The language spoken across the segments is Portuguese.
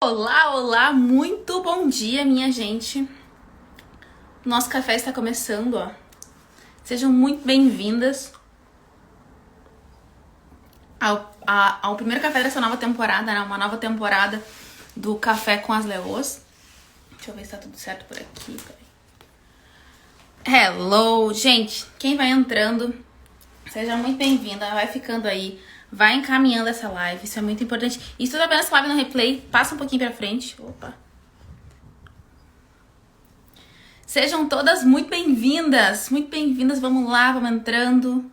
Olá, olá, muito bom dia, minha gente. Nosso café está começando, ó. Sejam muito bem-vindas ao primeiro café dessa nova temporada, né? Uma nova temporada do Café com as Leoas. Deixa eu ver se tá tudo certo por aqui. Peraí. Hello, gente. Quem vai entrando, seja muito bem-vinda. Vai ficando aí. Vai encaminhando essa live, isso é muito importante. E se tu tá vendo essa live no replay, passa um pouquinho pra frente. Opa. Sejam todas muito bem-vindas. Muito bem-vindas. Vamos lá, vamos entrando.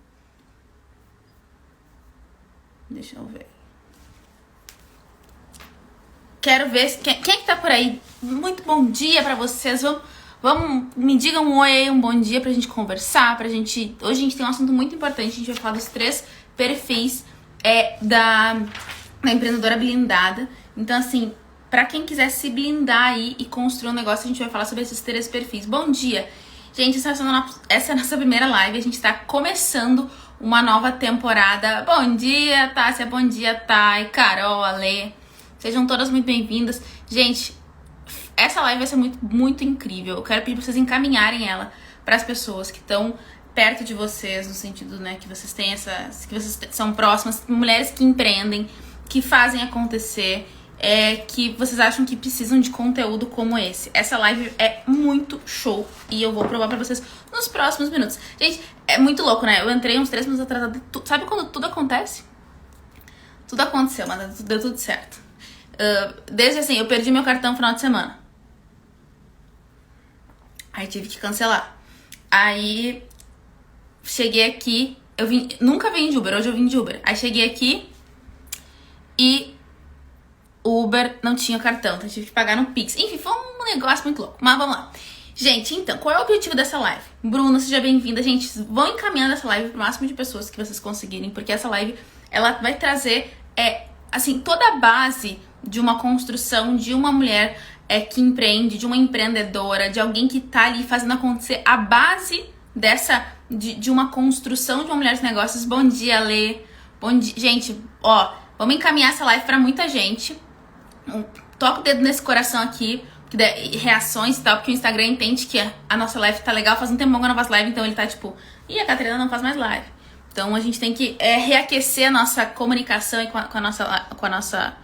Deixa eu ver. Quero ver quem é que tá por aí. Muito bom dia pra vocês. Vamos, me digam um oi aí, um bom dia pra gente conversar, hoje a gente tem um assunto muito importante, a gente vai falar dos 3 perfis da empreendedora blindada. Então, assim, pra quem quiser se blindar aí e construir um negócio, a gente vai falar sobre esses 3 perfis. Bom dia! Gente, essa é a nossa primeira live, a gente tá começando uma nova temporada. Bom dia, Tássia, bom dia, Thay, Carol, Ale. Sejam todas muito bem-vindas. Gente, essa live vai ser muito, muito incrível. Eu quero pedir pra vocês encaminharem ela para as pessoas que estão perto de vocês, no sentido, né, que vocês têm que vocês são próximas, mulheres que empreendem, que fazem acontecer, que vocês acham que precisam de conteúdo como esse. Essa live é muito show e eu vou provar pra vocês nos próximos minutos. Gente, é muito louco, né? Eu entrei uns 3 minutos atrasada. Sabe quando tudo acontece? Tudo aconteceu, mas deu tudo certo. Desde assim, eu perdi meu cartão no final de semana. Aí tive que cancelar. Aí cheguei aqui, nunca vim de Uber, hoje eu vim de Uber. Aí cheguei aqui e o Uber não tinha cartão, então eu tive que pagar no Pix. Enfim, foi um negócio muito louco, mas vamos lá. Gente, então, qual é o objetivo dessa live? Bruna, seja bem-vinda. Gente, vão encaminhando essa live pro máximo de pessoas que vocês conseguirem, porque essa live, ela vai trazer, assim, toda a base de uma construção de uma mulher que empreende, de uma empreendedora, de alguém que tá ali fazendo acontecer a base de uma construção de uma mulher de negócios. Bom dia, Lê. Bom dia. Gente, ó, vamos encaminhar essa live pra muita gente. Toca o dedo nesse coração aqui, reações e tal, porque o Instagram entende que a nossa live tá legal. Faz um tempão que eu não faço live, então ele tá tipo, a Catarina não faz mais live. Então a gente tem que reaquecer a nossa comunicação e com a nossa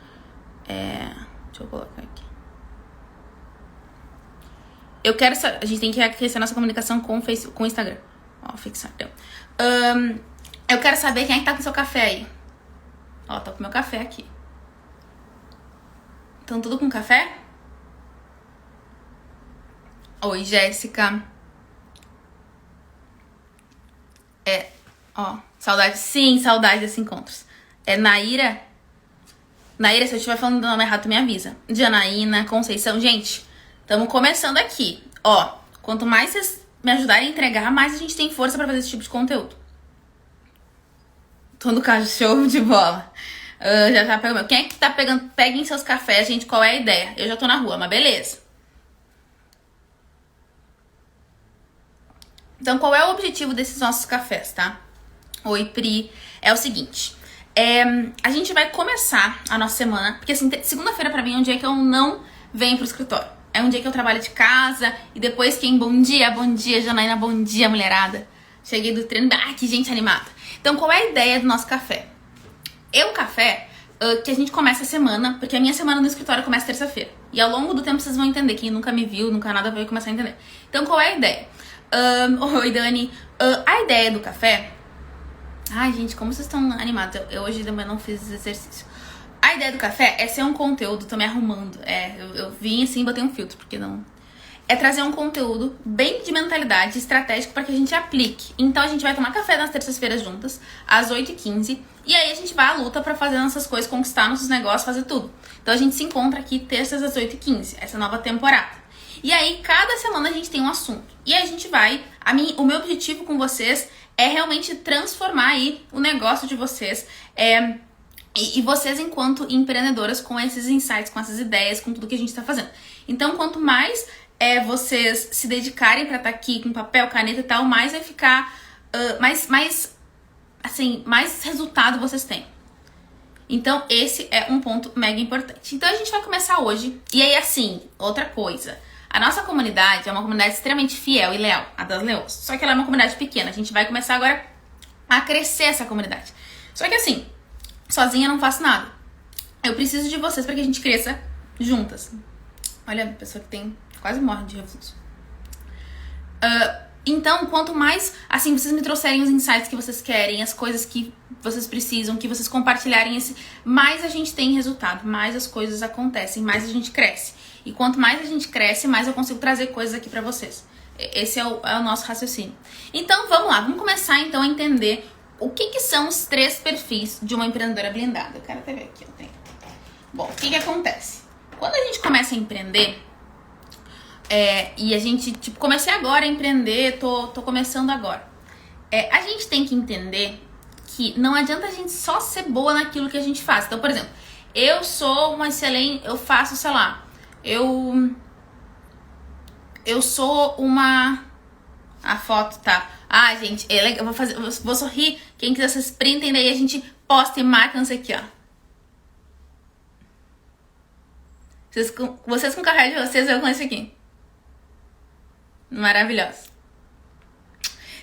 deixa eu colocar aqui. A gente tem que reaquecer a nossa comunicação com o Instagram. Ó, fixar. Eu quero saber quem é que tá com seu café aí. Ó, tô com meu café aqui. Então, tudo com café? Oi, Jéssica. Saudade. Sim, saudade desses encontros. Naira. Naira, se eu estiver falando o nome errado, tu me avisa. Janaína, Conceição. Gente, estamos começando aqui. Ó, quanto mais vocês me ajudarem a entregar, mais a gente tem força pra fazer esse tipo de conteúdo. Tô no caso, show de bola. Já tá pegando. Quem é que tá pegando? Peguem seus cafés, gente. Qual é a ideia? Eu já tô na rua, mas beleza. Então, qual é o objetivo desses nossos cafés, tá? Oi, Pri. É o seguinte. A gente vai começar a nossa semana, porque assim, segunda-feira pra mim é um dia que eu não venho pro escritório. É um dia que eu trabalho de casa e depois bom dia, Janaína, bom dia, mulherada. Cheguei do treino, que gente animada. Então, qual é a ideia do nosso café? É um café que a gente começa a semana, porque a minha semana no escritório começa terça-feira. E ao longo do tempo vocês vão entender, quem nunca me viu, nunca nada vai começar a entender. Então, qual é a ideia? Oi, Dani. A ideia do café... Ai, gente, como vocês estão animados. Eu hoje de manhã não fiz exercício. A ideia do café é ser um conteúdo, tô me arrumando. Eu vim assim e botei um filtro, porque não... É trazer um conteúdo bem de mentalidade estratégico para que a gente aplique. Então a gente vai tomar café nas terças-feiras juntas, às 8h15. E aí a gente vai à luta para fazer nossas coisas, conquistar nossos negócios, fazer tudo. Então a gente se encontra aqui terças às 8h15, essa nova temporada. E aí cada semana a gente tem um assunto. E aí a gente vai... O meu objetivo com vocês é realmente transformar aí o negócio de vocês. E vocês enquanto empreendedoras com esses insights, com essas ideias, com tudo que a gente tá fazendo. Então quanto mais... vocês se dedicarem pra estar aqui com papel, caneta e tal, mais vai ficar mais resultado vocês têm. Então, esse é um ponto mega importante. Então, a gente vai começar hoje. E aí, assim, outra coisa. A nossa comunidade é uma comunidade extremamente fiel e leal, a das leoas. Só que ela é uma comunidade pequena. A gente vai começar agora a crescer essa comunidade. Só que assim, sozinha eu não faço nada. Eu preciso de vocês para que a gente cresça juntas. Olha, a pessoa que tem quase morre de refluxo. Então, quanto mais, assim, vocês me trouxerem os insights que vocês querem, as coisas que vocês precisam, que vocês compartilharem, mais a gente tem resultado, mais as coisas acontecem, mais a gente cresce. E quanto mais a gente cresce, mais eu consigo trazer coisas aqui pra vocês. Esse é o nosso raciocínio. Então, vamos lá. Vamos começar, então, a entender o que são os 3 perfis de uma empreendedora blindada. Eu quero até ver aqui, eu tenho. Bom, o que acontece? Quando a gente começa a empreender, e a gente, tipo, comecei agora a empreender, tô começando agora. A gente tem que entender que não adianta a gente só ser boa naquilo que a gente faz. Então, por exemplo, eu sou uma excelente, eu faço, sei lá, eu sou uma... A foto tá... Ah, gente, é legal, eu vou sorrir. Quem quiser, vocês printem, daí a gente posta e marca isso aqui, ó. Vocês com o carro de vocês, eu com esse aqui. Maravilhosa.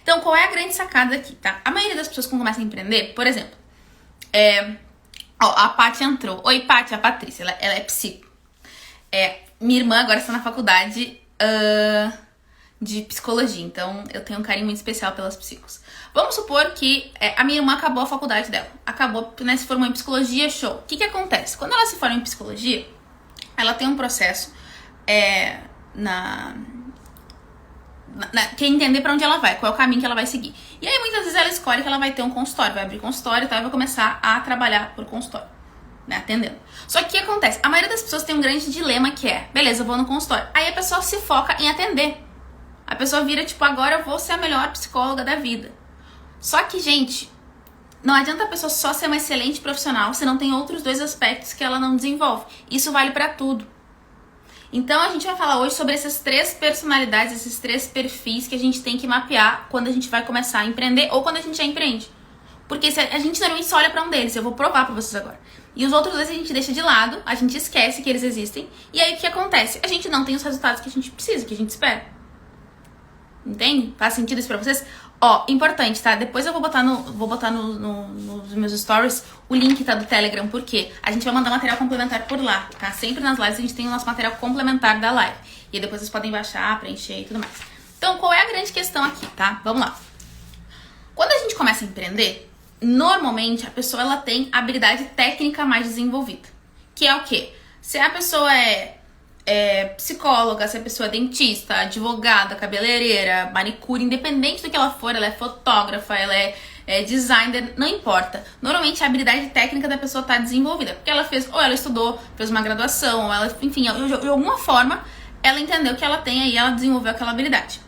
Então, qual é a grande sacada aqui, tá? A maioria das pessoas que começam a empreender, por exemplo, a Paty entrou. Oi, Paty, a Patrícia, ela é psico. Minha irmã agora está na faculdade de psicologia, então eu tenho um carinho muito especial pelas psicos. Vamos supor que a minha irmã acabou a faculdade dela, acabou, né, se formou em psicologia, show. O que acontece? Quando ela se forma em psicologia, ela tem um processo que é entender pra onde ela vai, qual é o caminho que ela vai seguir. E aí muitas vezes ela escolhe que ela vai ter um consultório, vai abrir consultório e tal, e vai começar a trabalhar por consultório, né, atendendo. Só que o que acontece? A maioria das pessoas tem um grande dilema que é, beleza, eu vou no consultório. Aí a pessoa se foca em atender. A pessoa vira tipo, agora eu vou ser a melhor psicóloga da vida. Só que, gente, não adianta a pessoa só ser uma excelente profissional se não tem outros 2 aspectos que ela não desenvolve. Isso vale pra tudo. Então a gente vai falar hoje sobre essas 3 personalidades, esses 3 perfis que a gente tem que mapear quando a gente vai começar a empreender ou quando a gente já empreende. Porque a gente normalmente só olha pra um deles, eu vou provar pra vocês agora. E os outros 2 a gente deixa de lado, a gente esquece que eles existem. E aí o que acontece? A gente não tem os resultados que a gente precisa, que a gente espera. Entende? Faz sentido isso pra vocês? Ó, importante, tá? Depois eu vou botar nos meus stories o link, tá, do Telegram, porque a gente vai mandar material complementar por lá, tá? Sempre nas lives a gente tem o nosso material complementar da live. E aí depois vocês podem baixar, preencher e tudo mais. Então, qual é a grande questão aqui, tá? Vamos lá. Quando a gente começa a empreender, normalmente a pessoa ela tem habilidade técnica mais desenvolvida. Que é o quê? Se a pessoa é psicóloga, se a pessoa é dentista, advogada, cabeleireira, manicure, independente do que ela for, ela é fotógrafa, ela é designer, não importa. Normalmente a habilidade técnica da pessoa tá desenvolvida, porque ela fez, ou ela estudou, fez uma graduação, ou ela, enfim, de alguma forma, ela entendeu que ela tem aí, ela desenvolveu aquela habilidade.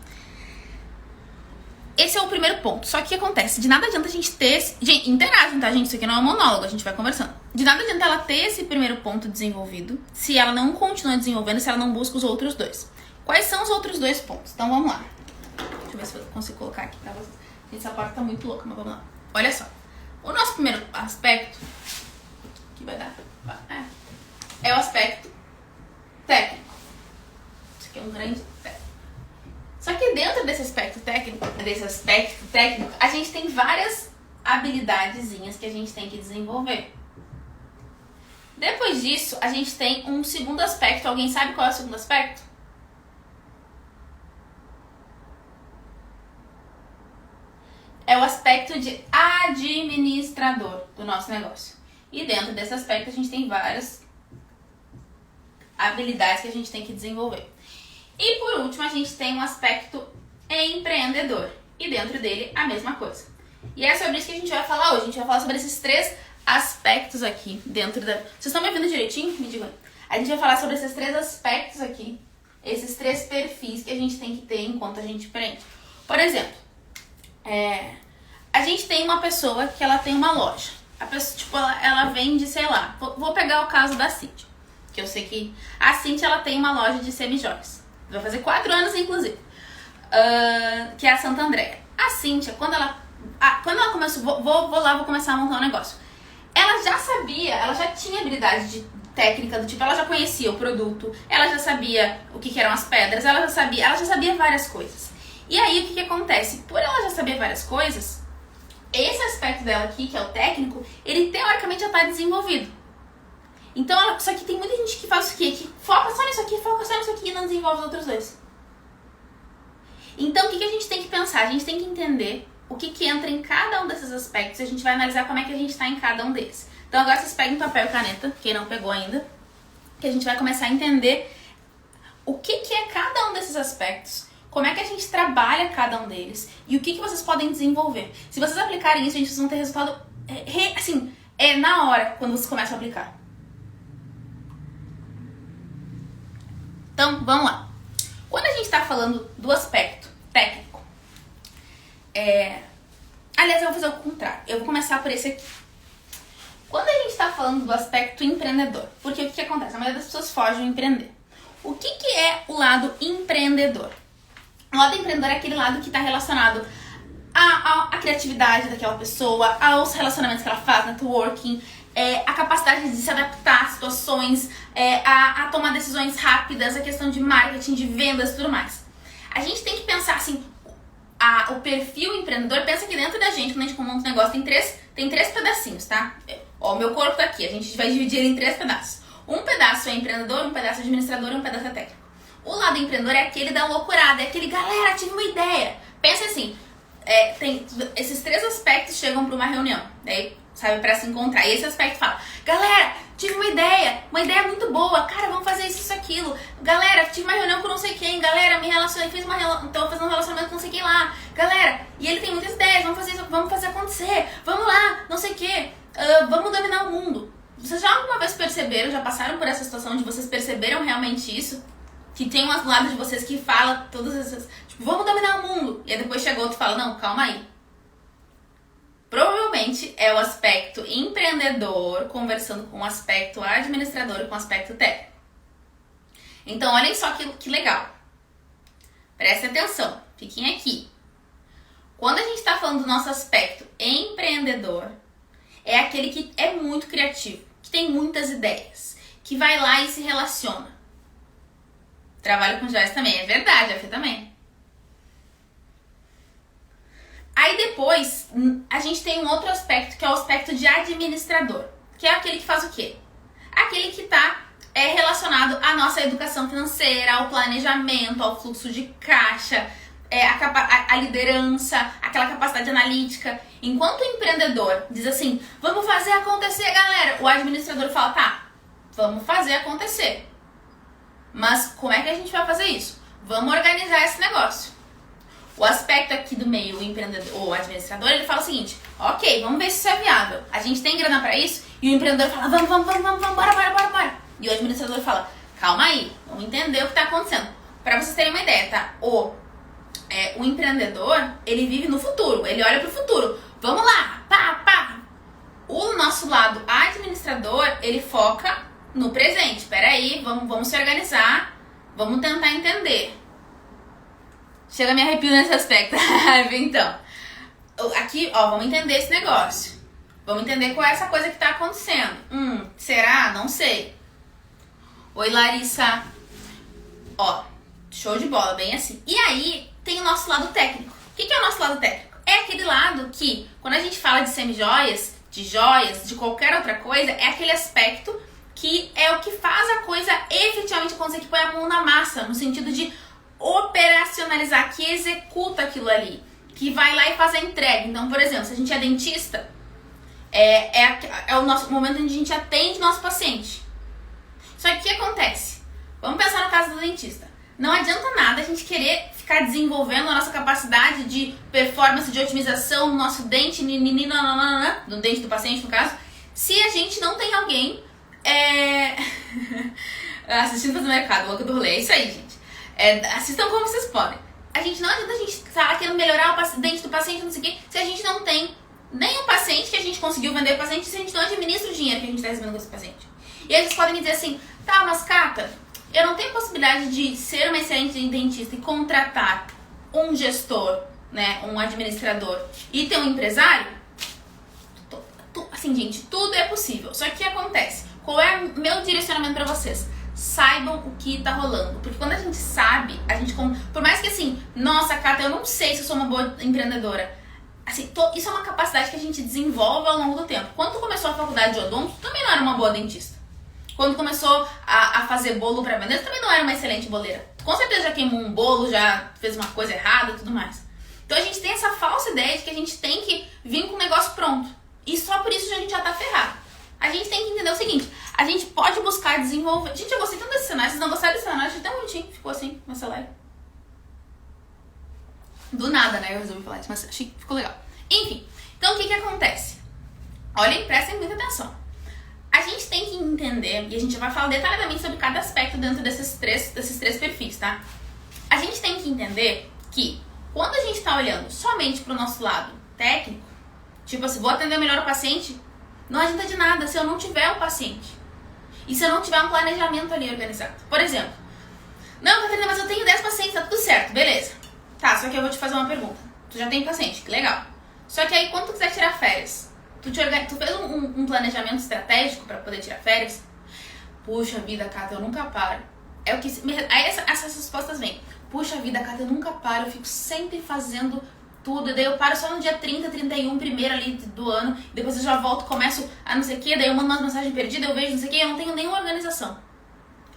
Esse é o primeiro ponto. Só que o que acontece? De nada adianta a gente ter... Gente, interagem, tá, gente? Isso aqui não é um monólogo, a gente vai conversando. De nada adianta ela ter esse primeiro ponto desenvolvido se ela não continua desenvolvendo, se ela não busca os outros 2. Quais são os outros 2 pontos? Então, vamos lá. Deixa eu ver se eu consigo colocar aqui pra vocês. Gente, essa porta tá muito louca, mas vamos lá. Olha só. O nosso primeiro aspecto... que vai dar? É o aspecto técnico. Isso aqui é um grande técnico. Só que dentro desse aspecto técnico, a gente tem várias habilidadezinhas que a gente tem que desenvolver. Depois disso, a gente tem um segundo aspecto. Alguém sabe qual é o segundo aspecto? É o aspecto de administrador do nosso negócio. E dentro desse aspecto, a gente tem várias habilidades que a gente tem que desenvolver. E por último, a gente tem um aspecto empreendedor. E dentro dele, a mesma coisa. E é sobre isso que a gente vai falar hoje. A gente vai falar sobre esses 3 aspectos aqui dentro da... Vocês estão me ouvindo direitinho? Me digam. A gente vai falar sobre esses 3 aspectos aqui. Esses 3 perfis que a gente tem que ter enquanto a gente empreende. Por exemplo, a gente tem uma pessoa que ela tem uma loja. A pessoa, tipo, ela vende, sei lá... Vou pegar o caso da Cíntia. Que eu sei que... A Cíntia, ela tem uma loja de semijoias. Vai fazer 4 anos, inclusive. Que é a Santa Andréia. A Cíntia, quando ela começou... Vou lá, vou começar a montar um negócio. Ela já sabia, ela já tinha habilidade de técnica do tipo, ela já conhecia o produto, ela já sabia o que eram as pedras, ela já sabia várias coisas. E aí o que acontece? Por ela já saber várias coisas, esse aspecto dela aqui, que é o técnico, ele teoricamente já está desenvolvido. Então, só que tem muita gente que faz o quê? Que foca só nisso aqui, foca só nisso aqui e não desenvolve os outros dois. Então, o que a gente tem que pensar? A gente tem que entender o que entra em cada um desses aspectos e a gente vai analisar como é que a gente está em cada um deles. Então, agora vocês peguem papel e caneta, quem não pegou ainda, que a gente vai começar a entender o que é cada um desses aspectos, como é que a gente trabalha cada um deles e o que vocês podem desenvolver. Se vocês aplicarem isso, vocês vão ter resultado, na hora, quando vocês começam a aplicar. Então, vamos lá. Quando a gente está falando do aspecto técnico, aliás, eu vou fazer o contrário. Eu vou começar por esse aqui. Quando a gente está falando do aspecto empreendedor, porque o que acontece? A maioria das pessoas foge do empreender. O que é o lado empreendedor? O lado empreendedor é aquele lado que está relacionado à criatividade daquela pessoa, aos relacionamentos que ela faz, networking, a capacidade de se adaptar a situações, a tomar decisões rápidas, a questão de marketing, de vendas e tudo mais. A gente tem que pensar assim, o perfil empreendedor, pensa que dentro da gente, quando a gente monta um negócio, tem três pedacinhos, tá? Ó, o meu corpo tá aqui, a gente vai dividir ele em 3 pedaços. Um pedaço é empreendedor, um pedaço é administrador e um pedaço é técnico. O lado empreendedor é aquele da loucurada, é aquele, galera, tive uma ideia. Pensa assim, esses 3 aspectos chegam para uma reunião, daí, sabe, para se encontrar. E esse aspecto fala, galera, tive uma ideia muito boa, cara, vamos fazer isso, aquilo. Galera, tive uma reunião com não sei quem, galera, me relacionei, tô fazendo um relacionamento com não sei quem lá. Galera, e ele tem muitas ideias, vamos fazer isso, vamos fazer acontecer, vamos lá, não sei o quê, vamos dominar o mundo. Vocês já alguma vez perceberam, já passaram por essa situação de vocês perceberam realmente isso? Que tem um lado de vocês que fala todas essas, tipo, vamos dominar o mundo. E aí depois chega outro e fala, não, calma aí. Provavelmente é o aspecto empreendedor conversando com o aspecto administrador e com o aspecto técnico. Então, olhem só que legal. Prestem atenção, fiquem aqui. Quando a gente está falando do nosso aspecto empreendedor, é aquele que é muito criativo, que tem muitas ideias, que vai lá e se relaciona. Trabalho com joias também, é verdade, a Fê também. Aí depois, a gente tem um outro aspecto, que é o aspecto de administrador, que é aquele que faz o quê? Aquele que está relacionado à nossa educação financeira, ao planejamento, ao fluxo de caixa, a liderança, aquela capacidade analítica. Enquanto o empreendedor diz assim, vamos fazer acontecer, galera, o administrador fala, tá, vamos fazer acontecer. Mas como é que a gente vai fazer isso? Vamos organizar esse negócio. O aspecto aqui do meio, o empreendedor, o administrador, ele fala o seguinte, ok, vamos ver se isso é viável. A gente tem grana pra isso? E o empreendedor fala, vamos, bora. E o administrador fala, calma aí, vamos entender o que tá acontecendo. Pra vocês terem uma ideia, tá? O empreendedor, ele vive no futuro, ele olha pro futuro. Vamos lá, pá. O nosso lado administrador, ele foca no presente. Peraí, vamos se organizar, vamos tentar entender. Chega a me arrepio nesse aspecto. Então, aqui, ó, vamos entender esse negócio. Vamos entender qual é essa coisa que tá acontecendo. Será? Não sei. Oi, Larissa. Ó, show de bola, bem assim. E aí, tem o nosso lado técnico. O que é o nosso lado técnico? É aquele lado que, quando a gente fala de semi-joias, de joias, de qualquer outra coisa, é aquele aspecto que é o que faz a coisa efetivamente acontecer, que põe a mão na massa, no sentido de operacionalizar, que executa aquilo ali, que vai lá e faz a entrega. Então, por exemplo, se a gente é dentista, é o nosso momento onde a gente atende nosso paciente. Só que o que acontece? Vamos pensar no caso do dentista. Não adianta nada a gente querer ficar desenvolvendo a nossa capacidade de performance, de otimização no nosso dente, no dente do paciente, no caso, se a gente não tem alguém assistindo Fazer Mercado, louca do rolê. É isso aí, gente. Assistam como vocês podem. Não adianta a gente estar querendo melhorar o dente do paciente, não sei o quê, se a gente não tem nem o paciente que a gente conseguiu vender o paciente, se a gente não administra o dinheiro que a gente está recebendo com esse paciente. E aí eles podem me dizer assim, tá, mas Cata, eu não tenho possibilidade de ser uma excelente dentista e contratar um gestor, né, um administrador e ter um empresário? assim, gente, tudo é possível. Só que o que acontece? Qual é o meu direcionamento pra vocês? Saibam o que tá rolando. Porque quando a gente sabe, a gente... Por mais que assim, nossa, Cata, eu não sei se eu sou uma boa empreendedora. Assim, isso é uma capacidade que a gente desenvolve ao longo do tempo. Quando tu começou a faculdade de odonto, tu também não era uma boa dentista. Quando começou a fazer bolo pra vender, tu também não era uma excelente boleira. Tu com certeza já queimou um bolo, já fez uma coisa errada e tudo mais. Então a gente tem essa falsa ideia de que a gente tem que vir com o negócio pronto. E só por isso a gente já tá ferrado. A gente tem que entender o seguinte, a gente pode buscar desenvolver... Gente, eu gostei tanto desse cenário, vocês não gostaram desse cenário? Achei tão bonitinho, ficou assim, no celular. Do nada, né, eu resolvi falar isso, mas achei que ficou legal. Enfim, então o que acontece? Olhem, prestem muita atenção. A gente tem que entender, e a gente vai falar detalhadamente sobre cada aspecto dentro desses três perfis, tá? A gente tem que entender que quando a gente tá olhando somente pro nosso lado técnico, tipo assim, vou atender melhor o paciente, não adianta de nada se eu não tiver o paciente. E se eu não tiver um planejamento ali organizado. Por exemplo, não, Catarina, mas eu tenho 10 pacientes, tá tudo certo, beleza. Tá, só que eu vou te fazer uma pergunta. Tu já tem paciente, que legal. Só que aí quando tu quiser tirar férias, tu fez um planejamento estratégico pra poder tirar férias? Puxa vida, Cata, eu nunca paro. É o que... Aí essas respostas vêm. Puxa vida, Cata, eu nunca paro, eu fico sempre fazendo tudo. E daí eu paro só no dia 30, 31, primeiro ali do ano. Depois eu já volto, começo a não sei o que. Daí eu mando umas mensagens perdidas, eu vejo não sei o que. Eu não tenho nenhuma organização.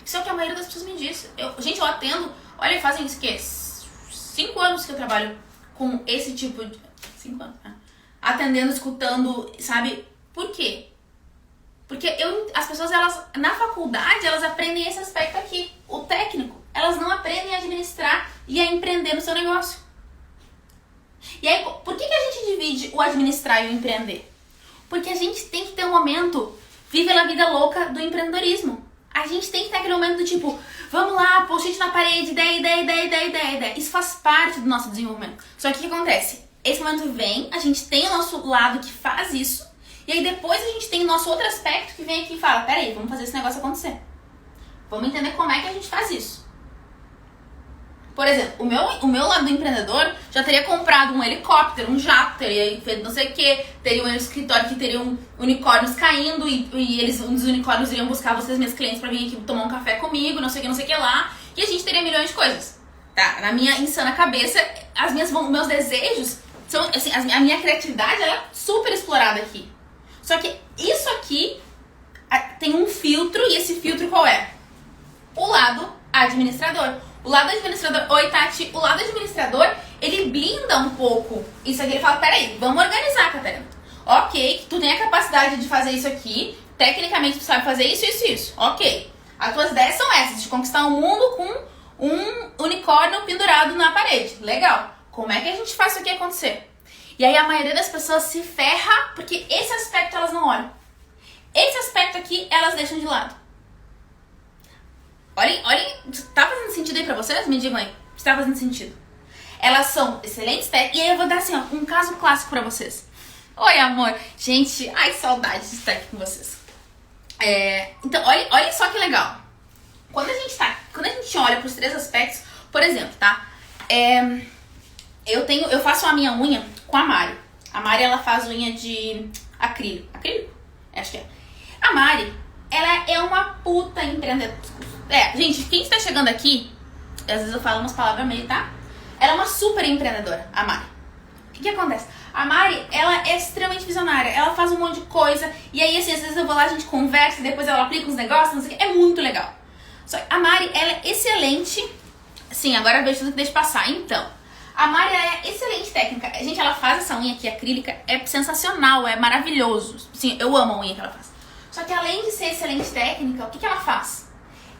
Isso é o que a maioria das pessoas me diz. Gente, eu atendo... Olha, fazem isso que 5 anos que eu trabalho com esse tipo de... 5 anos, né? Atendendo, escutando, sabe? Por quê? Porque as pessoas, elas, na faculdade, elas aprendem esse aspecto aqui, o técnico. Elas não aprendem a administrar e a empreender no seu negócio. E aí, por que a gente divide o administrar e o empreender? Porque a gente tem que ter um momento, vive a vida louca do empreendedorismo. A gente tem que ter aquele momento do tipo, vamos lá, post-it na parede, ideia. Isso faz parte do nosso desenvolvimento. Só que o que acontece? Esse momento vem, a gente tem o nosso lado que faz isso, e aí depois a gente tem o nosso outro aspecto que vem aqui e fala, peraí, vamos fazer esse negócio acontecer. Vamos entender como é que a gente faz isso. Por exemplo, o meu lado do empreendedor já teria comprado um helicóptero, um jato, teria feito não sei o que, teria um escritório que teria unicórnios caindo e um dos unicórnios iriam buscar vocês, meus clientes, pra vir aqui tomar um café comigo, não sei o que lá, e a gente teria milhões de coisas. Tá? Na minha insana cabeça, meus desejos são, assim, a minha criatividade, ela é super explorada aqui. Só que isso aqui tem um filtro, e esse filtro qual é? O lado administrador. O lado administrador, oi Tati, o lado administrador, ele blinda um pouco isso aqui. Ele fala, peraí, vamos organizar, Catarina. Ok, tu tem a capacidade de fazer isso aqui, tecnicamente tu sabe fazer isso. Ok, as tuas ideias são essas, de conquistar o mundo com um unicórnio pendurado na parede. Legal, como é que a gente faz isso aqui acontecer? E aí a maioria das pessoas se ferra porque esse aspecto elas não olham. Esse aspecto aqui elas deixam de lado. Olhem, tá fazendo sentido aí pra vocês? Me digam aí, se tá fazendo sentido. Elas são excelentes técnicas, e aí eu vou dar assim, ó, um caso clássico pra vocês. Oi, amor. Gente, ai, saudade de estar aqui com vocês. Então, olhem só que legal. Quando a gente olha pros 3 aspectos, por exemplo, tá? Eu faço a minha unha com a Mari. A Mari, ela faz unha de acrílico. Acrílico? Acho que é. A Mari, ela é uma puta empreendedora. Gente, quem está chegando aqui, às vezes eu falo umas palavras meio, tá? Ela é uma super empreendedora, a Mari. O que acontece? A Mari, ela é extremamente visionária. Ela faz um monte de coisa. E aí, assim, às vezes eu vou lá, a gente conversa, e depois ela aplica uns negócios, não sei o que. É muito legal. Só que a Mari, ela é excelente. Sim, agora eu vejo tudo que deixa passar. Então, a Mari é excelente técnica. Gente, ela faz essa unha aqui acrílica, é sensacional, é maravilhoso. Sim, eu amo a unha que ela faz. Só que além de ser excelente técnica, o que ela faz?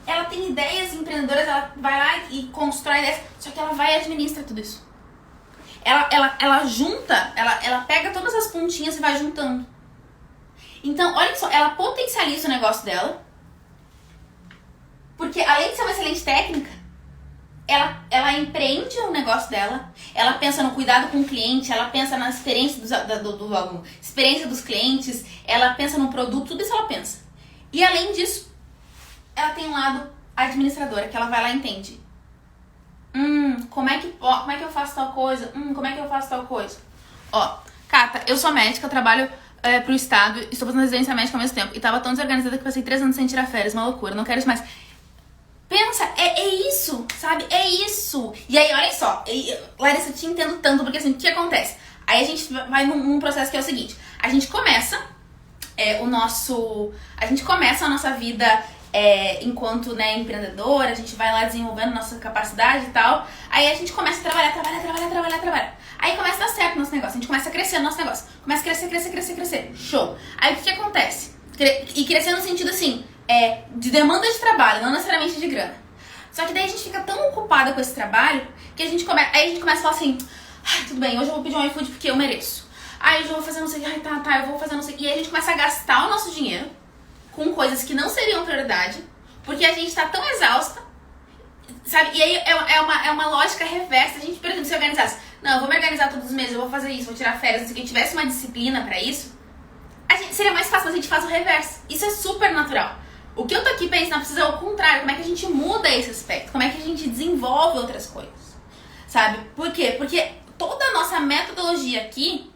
Ela tem ideias empreendedoras, ela vai lá e constrói ideias, só que ela vai e administra tudo isso. Ela junta, ela pega todas as pontinhas e vai juntando. Então, olha só, ela potencializa o negócio dela, porque além de ser uma excelente técnica, ela empreende o negócio dela, ela pensa no cuidado com o cliente, ela pensa na experiência do aluno, experiência dos clientes, ela pensa no produto, tudo isso ela pensa. E além disso, ela tem um lado administradora, que ela vai lá e entende. Como é que eu faço tal coisa? Como é que eu faço tal coisa? Ó, Cata, eu sou médica, eu trabalho pro estado, estou fazendo residência médica ao mesmo tempo. E tava tão desorganizada que passei 3 anos sem tirar férias, uma loucura, não quero isso mais. Pensa, é isso, sabe? É isso. E aí, olha só, Larissa, eu te entendo tanto, porque assim, o que acontece? Aí a gente vai num processo que é o seguinte, a gente começa a nossa vida enquanto, né, empreendedora, a gente vai lá desenvolvendo nossa capacidade e tal, aí a gente começa a trabalhar. Aí começa a dar certo o nosso negócio, a gente começa a crescer o nosso negócio, começa a crescer, show. Aí o que acontece? E crescer no sentido assim, de demanda de trabalho, não necessariamente de grana. Só que daí a gente fica tão ocupada com esse trabalho que aí a gente começa a falar assim, ai, tudo bem, hoje eu vou pedir um iFood porque eu mereço. Aí hoje eu vou fazer não sei o que, eu vou fazer não sei o que. E aí a gente começa a gastar o nosso dinheiro com coisas que não seriam prioridade, porque a gente tá tão exausta, sabe? E aí é uma lógica reversa. A gente, por exemplo, se organizasse, não, eu vou me organizar todos os meses, eu vou fazer isso, vou tirar férias, se a gente tivesse uma disciplina pra isso, seria mais fácil, mas a gente faz o reverso. Isso é super natural. O que eu tô aqui pra ensinar precisa é o contrário, como é que a gente muda esse aspecto, como é que a gente desenvolve outras coisas, sabe? Por quê? Porque toda a nossa metodologia aqui,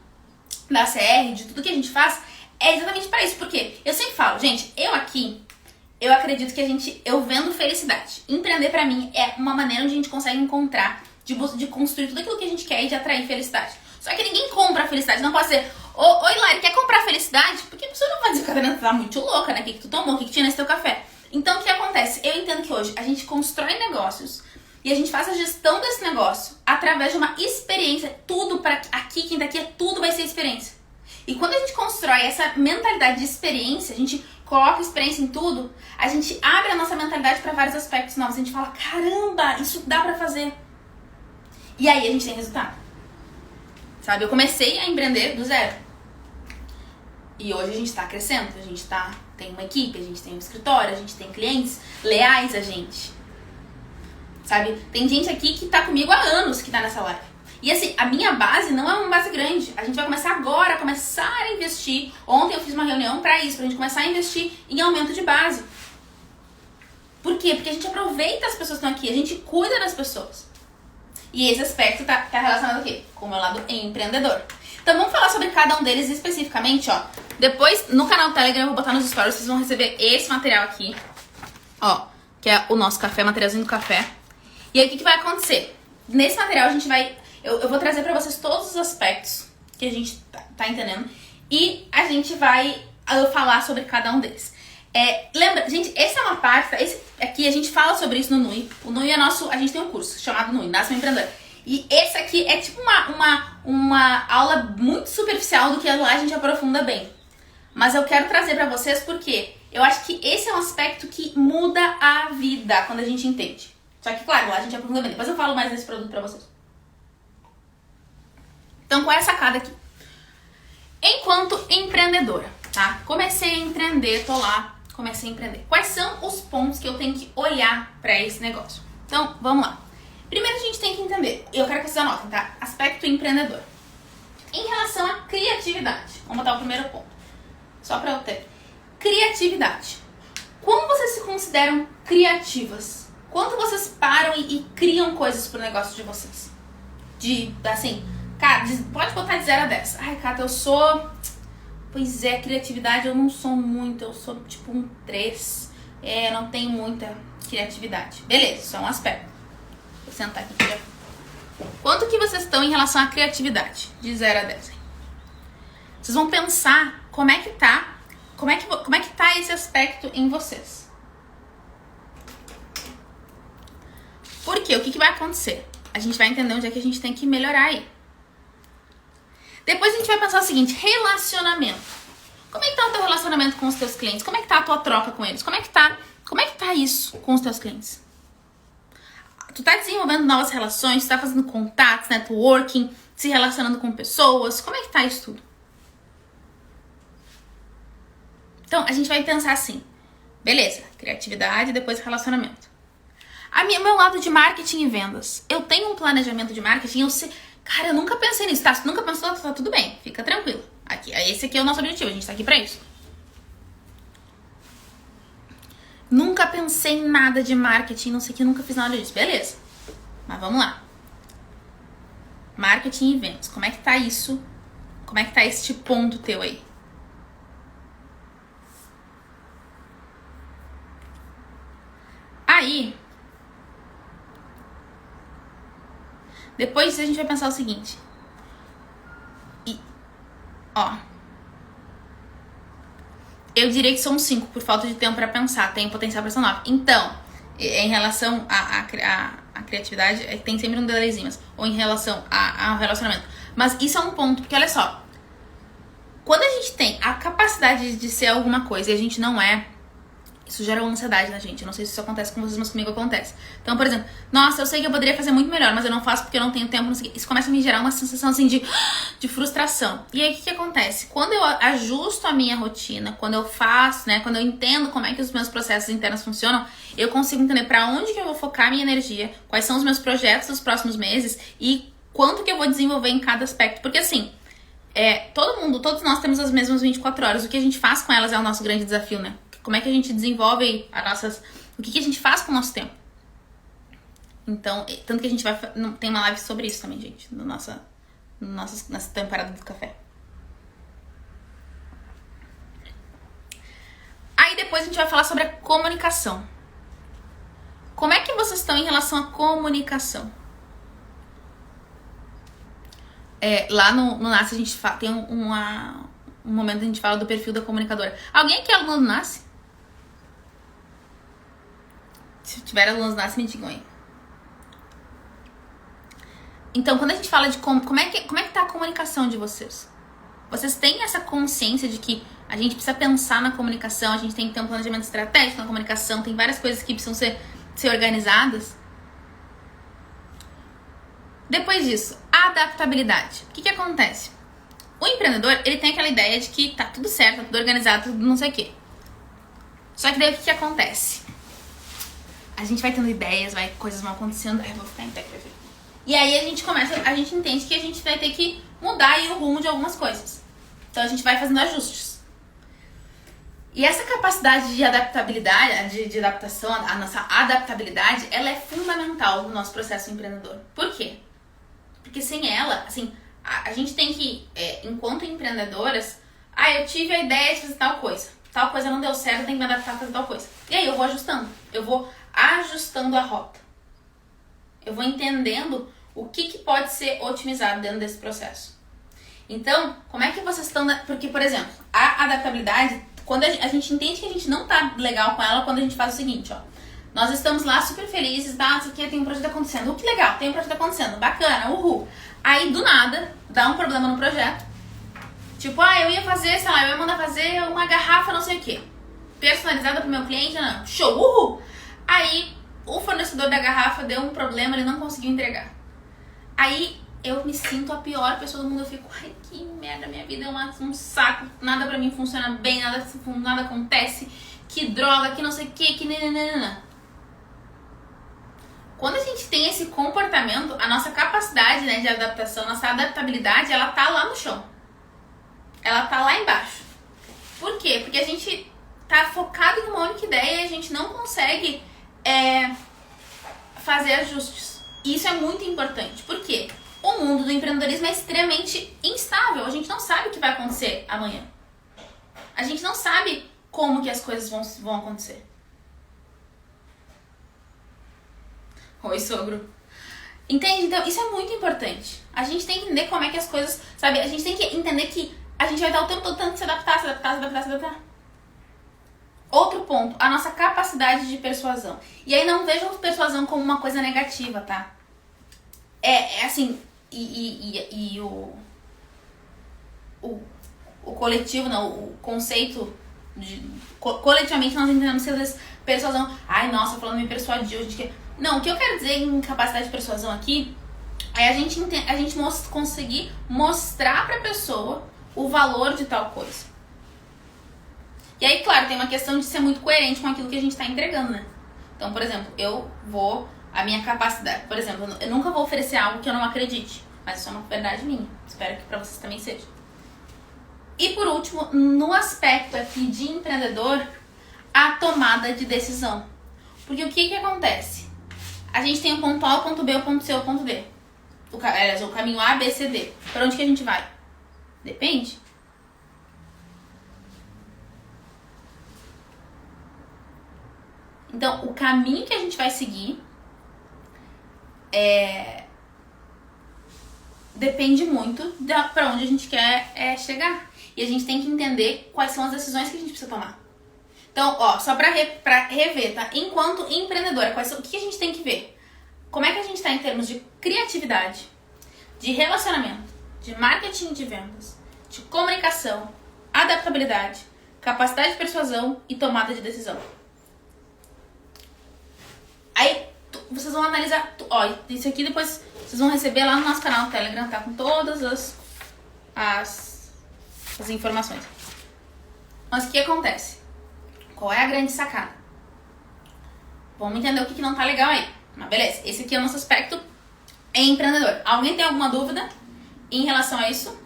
da CR, de tudo que a gente faz, é exatamente para isso. Porque eu sempre falo, gente, eu acredito que eu vendo felicidade. Empreender pra mim é uma maneira onde a gente consegue encontrar, de construir tudo aquilo que a gente quer e de atrair felicidade. Só que ninguém compra a felicidade, não pode ser, oi Lari, quer comprar felicidade? Porque a pessoa não vai dizer que a Catarina tá muito louca, né? O que tu tomou, o que tinha nesse teu café? Então o que acontece? Eu entendo que hoje a gente constrói negócios e a gente faz a gestão desse negócio através de uma experiência. Tudo aqui, quem tá aqui, tudo vai ser experiência. E quando a gente constrói essa mentalidade de experiência, a gente coloca experiência em tudo, a gente abre a nossa mentalidade para vários aspectos novos. A gente fala, caramba, isso dá pra fazer. E aí a gente tem resultado. Sabe, eu comecei a empreender do zero. E hoje a gente tá crescendo, a gente tem uma equipe, a gente tem um escritório, a gente tem clientes leais a gente. Sabe, tem gente aqui que tá comigo há anos que tá nessa live. E assim, a minha base não é uma base grande. A gente vai começar agora, começar a investir. Ontem eu fiz uma reunião pra isso, pra gente começar a investir em aumento de base. Por quê? Porque a gente aproveita as pessoas que estão aqui, a gente cuida das pessoas. E esse aspecto tá relacionado ao quê? Com o meu lado empreendedor. Então vamos falar sobre cada um deles especificamente, ó. Depois, no canal do Telegram, eu vou botar nos stories, vocês vão receber esse material aqui. Ó, que é o nosso café, materialzinho do café. E aí, o que vai acontecer? Nesse material, a gente vai... Eu vou trazer pra vocês todos os aspectos que a gente tá entendendo. E a gente vai falar sobre cada um deles. Lembra, gente, essa é uma parte... Esse aqui, a gente fala sobre isso no NUI. O NUI é nosso... A gente tem um curso chamado NUI, Nasce um Empreendedor. E esse aqui é tipo uma aula muito superficial do que lá a gente aprofunda bem. Mas eu quero trazer pra vocês porque eu acho que esse é um aspecto que muda a vida quando a gente entende. Só que, claro, lá a gente aprofunda bem. Depois eu falo mais desse produto pra vocês. Então, qual é a sacada aqui? Enquanto empreendedora, tá? Comecei a empreender, tô lá, comecei a empreender. Quais são os pontos que eu tenho que olhar pra esse negócio? Então, vamos lá. Primeiro a gente tem que entender, eu quero que vocês anotem, tá? Aspecto empreendedor. Em relação à criatividade, vamos botar o primeiro ponto. Só pra eu ter. Criatividade. Quando vocês se consideram criativas? Quando vocês param e criam coisas pro negócio de vocês? Assim, cara, pode botar de 0 a 10. Ai, Cata, eu sou... Pois é, criatividade eu não sou muito, eu sou tipo um 3. Não tenho muita criatividade. Beleza, isso é um aspecto. Vou sentar aqui. Quanto que vocês estão em relação à criatividade? De 0 a 10. Vocês vão pensar como é que tá esse aspecto em vocês. Por quê? O que vai acontecer? A gente vai entender onde é que a gente tem que melhorar aí. Depois a gente vai pensar o seguinte, relacionamento. Como é que tá o teu relacionamento com os teus clientes? Como é que tá a tua troca com eles? Como é que tá isso com os teus clientes? Tu tá desenvolvendo novas relações, tu tá fazendo contatos, networking, se relacionando com pessoas. Como é que tá isso tudo? Então, a gente vai pensar assim. Beleza, criatividade, depois relacionamento. Meu lado de marketing e vendas. Eu tenho um planejamento de marketing, eu sei... Cara, eu nunca pensei nisso, tá? Se tu nunca pensou, tá tudo bem, fica tranquilo. Esse aqui é o nosso objetivo, a gente tá aqui pra isso. Nunca pensei em nada de marketing, não sei o que, nunca fiz nada disso. Beleza, mas vamos lá. Marketing e vendas, como é que tá isso? Como é que tá este ponto teu aí? Aí, depois disso a gente vai pensar o seguinte. Ó, eu diria que são 5 por falta de tempo pra pensar. Tem potencial pra ser 9. Então, em relação à criatividade, tem sempre um delayzinho. Ou em relação ao relacionamento. Mas isso é um ponto, porque olha só. Quando a gente tem a capacidade de ser alguma coisa e a gente não é, isso gera uma ansiedade na gente. Eu não sei se isso acontece com vocês, mas comigo acontece. Então, por exemplo, nossa, eu sei que eu poderia fazer muito melhor, mas eu não faço porque eu não tenho tempo, não sei o quê. Isso começa a me gerar uma sensação assim de frustração. E aí, o que acontece? Quando eu ajusto a minha rotina, quando eu faço, né, quando eu entendo como é que os meus processos internos funcionam, eu consigo entender pra onde que eu vou focar a minha energia, quais são os meus projetos dos próximos meses e quanto que eu vou desenvolver em cada aspecto. Porque assim, todos nós temos as mesmas 24 horas. O que a gente faz com elas é o nosso grande desafio, né? Como é que a gente desenvolve o que a gente faz com o nosso tempo. Então, tanto que a gente tem uma live sobre isso também, gente, nessa temporada do café. Aí depois a gente vai falar sobre a comunicação. Como é que vocês estão em relação à comunicação? Lá no NASCE a gente tem um momento que a gente fala do perfil da comunicadora. Alguém aqui é aluno do NASCE? Se tiver alunos do NASCE, me digam aí. Então, quando a gente fala de como é que tá a comunicação de vocês? Vocês têm essa consciência de que a gente precisa pensar na comunicação, a gente tem que ter um planejamento estratégico na comunicação, tem várias coisas que precisam ser organizadas? Depois disso, a adaptabilidade. O que acontece? O empreendedor, ele tem aquela ideia de que tá tudo certo, tá tudo organizado, tudo não sei o quê. Só que daí o que acontece? A gente vai tendo ideias, coisas vão acontecendo, eu vou ficar em pé pra ver. E aí a gente entende que a gente vai ter que mudar aí o rumo de algumas coisas. Então a gente vai fazendo ajustes. E essa capacidade de adaptabilidade, de adaptação, a nossa adaptabilidade, ela é fundamental no nosso processo empreendedor. Por quê? Porque sem ela, assim, a gente tem que, enquanto empreendedoras, eu tive a ideia de fazer tal coisa não deu certo, eu tenho que me adaptar a fazer tal coisa. E aí eu vou ajustando a rota. Eu vou entendendo o que pode ser otimizado dentro desse processo. Então, como é que vocês estão... Porque, por exemplo, a adaptabilidade, quando a gente entende que a gente não tá legal com ela, quando a gente faz o seguinte, ó. Nós estamos lá super felizes, isso aqui tem um projeto acontecendo. Que legal, tem um projeto acontecendo, bacana, uhul. Aí, do nada, dá um problema no projeto. Tipo, eu ia fazer, sei lá, eu ia mandar fazer uma garrafa não sei o quê. Personalizada pro meu cliente, não. Show, uhul. Aí, o fornecedor da garrafa deu um problema, ele não conseguiu entregar. Aí, eu me sinto a pior pessoa do mundo. Eu fico, que merda, minha vida é um saco. Nada pra mim funciona bem, nada acontece. Que droga, que não sei o que nananana. Quando a gente tem esse comportamento, a nossa capacidade, né, de adaptação, nossa adaptabilidade, ela tá lá no chão. Ela tá lá embaixo. Por quê? Porque a gente tá focado em uma única ideia e a gente não consegue fazer ajustes. E isso é muito importante. Por quê? O mundo do empreendedorismo é extremamente instável. A gente não sabe o que vai acontecer amanhã. A gente não sabe como que as coisas vão acontecer. Oi, sogro. Entende? Então, isso é muito importante. A gente tem que entender como é que as coisas... Sabe? A gente tem que entender que a gente vai dar o tempo todo tentando se adaptar. Outro ponto, a nossa capacidade de persuasão. E aí não vejam persuasão como uma coisa negativa, tá? Assim... O coletivo, não, o conceito de... Coletivamente nós entendemos que às vezes persuasão... nossa, falando me persuadiu, a gente quer... Não, o que eu quero dizer em capacidade de persuasão aqui é a gente conseguir mostrar pra pessoa o valor de tal coisa. E aí, claro, tem uma questão de ser muito coerente com aquilo que a gente tá entregando, né? Então, por exemplo, a minha capacidade, por exemplo, eu nunca vou oferecer algo que eu não acredite, mas isso é uma verdade minha. Espero que pra vocês também seja. E por último, no aspecto aqui de empreendedor, a tomada de decisão. Porque o que acontece? A gente tem o ponto A, o ponto B, o ponto C, o ponto D. O caminho A, B, C, D. Para onde que a gente vai? Depende. Então, o caminho que a gente vai seguir depende muito para onde a gente quer chegar. E a gente tem que entender quais são as decisões que a gente precisa tomar. Então, ó, só pra rever, tá? Enquanto empreendedora, o que a gente tem que ver? Como é que a gente tá em termos de criatividade, de relacionamento, de marketing de vendas, de comunicação, adaptabilidade, capacidade de persuasão e tomada de decisão. Aí, vocês vão analisar, ó, isso aqui depois vocês vão receber lá no nosso canal do Telegram, tá? Com todas as informações. Mas o que acontece? Qual é a grande sacada? Vamos entender o que não tá legal aí. Mas beleza, esse aqui é o nosso aspecto empreendedor. Alguém tem alguma dúvida em relação a isso?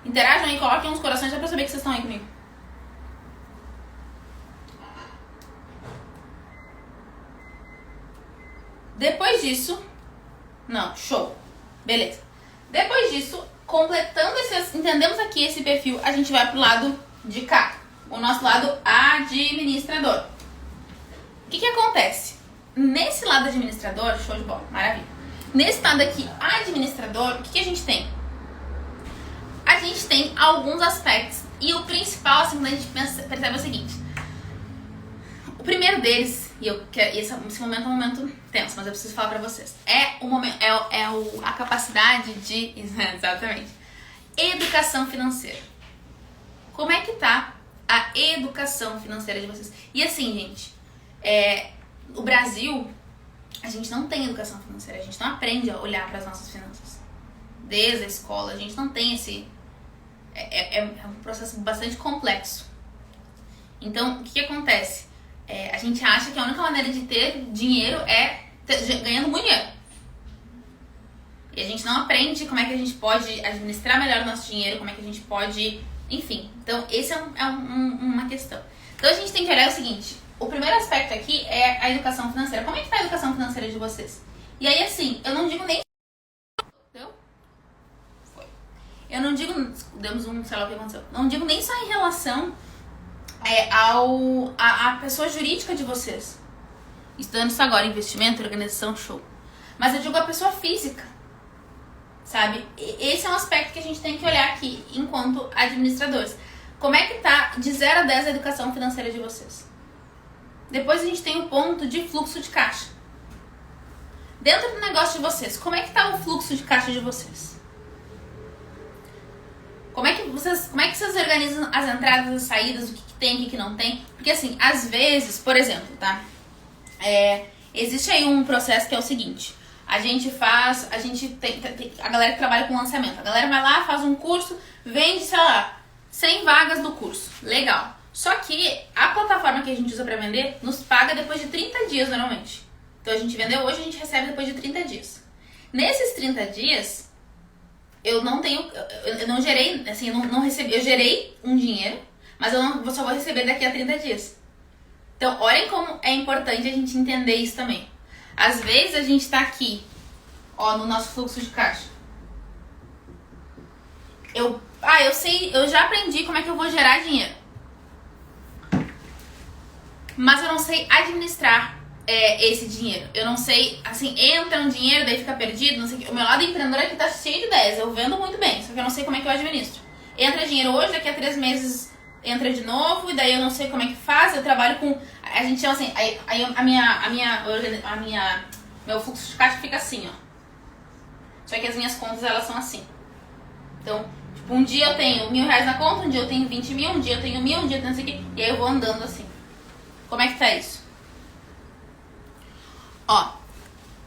Interajam aí, coloquem uns corações só pra saber que vocês estão aí comigo. Depois disso... Não, show. Beleza. Depois disso, completando entendemos aqui esse perfil, a gente vai pro lado de cá. O nosso lado administrador. O que acontece? Nesse lado administrador, show de bola, maravilha. Nesse lado aqui, administrador, o que a gente tem? A gente tem alguns aspectos. E o principal, assim, quando a gente percebe é o seguinte. O primeiro deles, esse momento é um momento tenso, mas eu preciso falar pra vocês. A capacidade de... Exatamente. Educação financeira. Como é que tá a educação financeira de vocês? E assim, gente, o Brasil, a gente não tem educação financeira. A gente não aprende a olhar para as nossas finanças. Desde a escola, a gente não tem esse... É um processo bastante complexo. Então, o que acontece? A gente acha que a única maneira de ter dinheiro é ganhando muito dinheiro. E a gente não aprende como é que a gente pode administrar melhor o nosso dinheiro, como é que a gente pode... Enfim, então esse é uma questão. Então a gente tem que olhar o seguinte, o primeiro aspecto aqui é a educação financeira. Como é que tá a educação financeira de vocês? E aí assim, eu não digo nem... Deu? Foi. Eu não digo... Demos sei lá o que aconteceu. Não digo nem só em relação a pessoa jurídica de vocês. Estudando isso agora, investimento, organização, show. Mas eu digo a pessoa física. Sabe? Esse é um aspecto que a gente tem que olhar aqui, enquanto administradores. Como é que tá de 0 a 10 a educação financeira de vocês? Depois a gente tem o ponto de fluxo de caixa. Dentro do negócio de vocês, como é que tá o fluxo de caixa de vocês? Como é que vocês organizam as entradas e as saídas, o que tem, o que não tem? Porque assim, às vezes, por exemplo, tá? Existe aí um processo que é o seguinte... A galera que trabalha com lançamento. A galera vai lá, faz um curso, vende, sei lá, 100 vagas do curso. Legal. Só que a plataforma que a gente usa pra vender nos paga depois de 30 dias, normalmente. Então a gente vendeu hoje, a gente recebe depois de 30 dias. Nesses 30 dias, eu não gerei, assim, eu não recebi, eu gerei um dinheiro, mas eu só vou receber daqui a 30 dias. Então, olhem como é importante a gente entender isso também. Às vezes a gente tá aqui, ó, no nosso fluxo de caixa. Eu já aprendi como é que eu vou gerar dinheiro. Mas eu não sei administrar esse dinheiro. Eu não sei, assim, entra um dinheiro, daí fica perdido, não sei o que. O meu lado empreendedor aqui tá cheio de ideias, eu vendo muito bem, só que eu não sei como é que eu administro. Entra dinheiro hoje, daqui a 3 meses entra de novo, e daí eu não sei como é que faz, eu trabalho com... A gente chama assim, meu fluxo de caixa fica assim, ó. Só que as minhas contas, elas são assim. Então, tipo, um dia eu tenho R$1.000 na conta, um dia eu tenho 20 mil, um dia eu tenho 1.000, um dia eu tenho isso aqui, e aí eu vou andando assim. Como é que tá isso? Ó,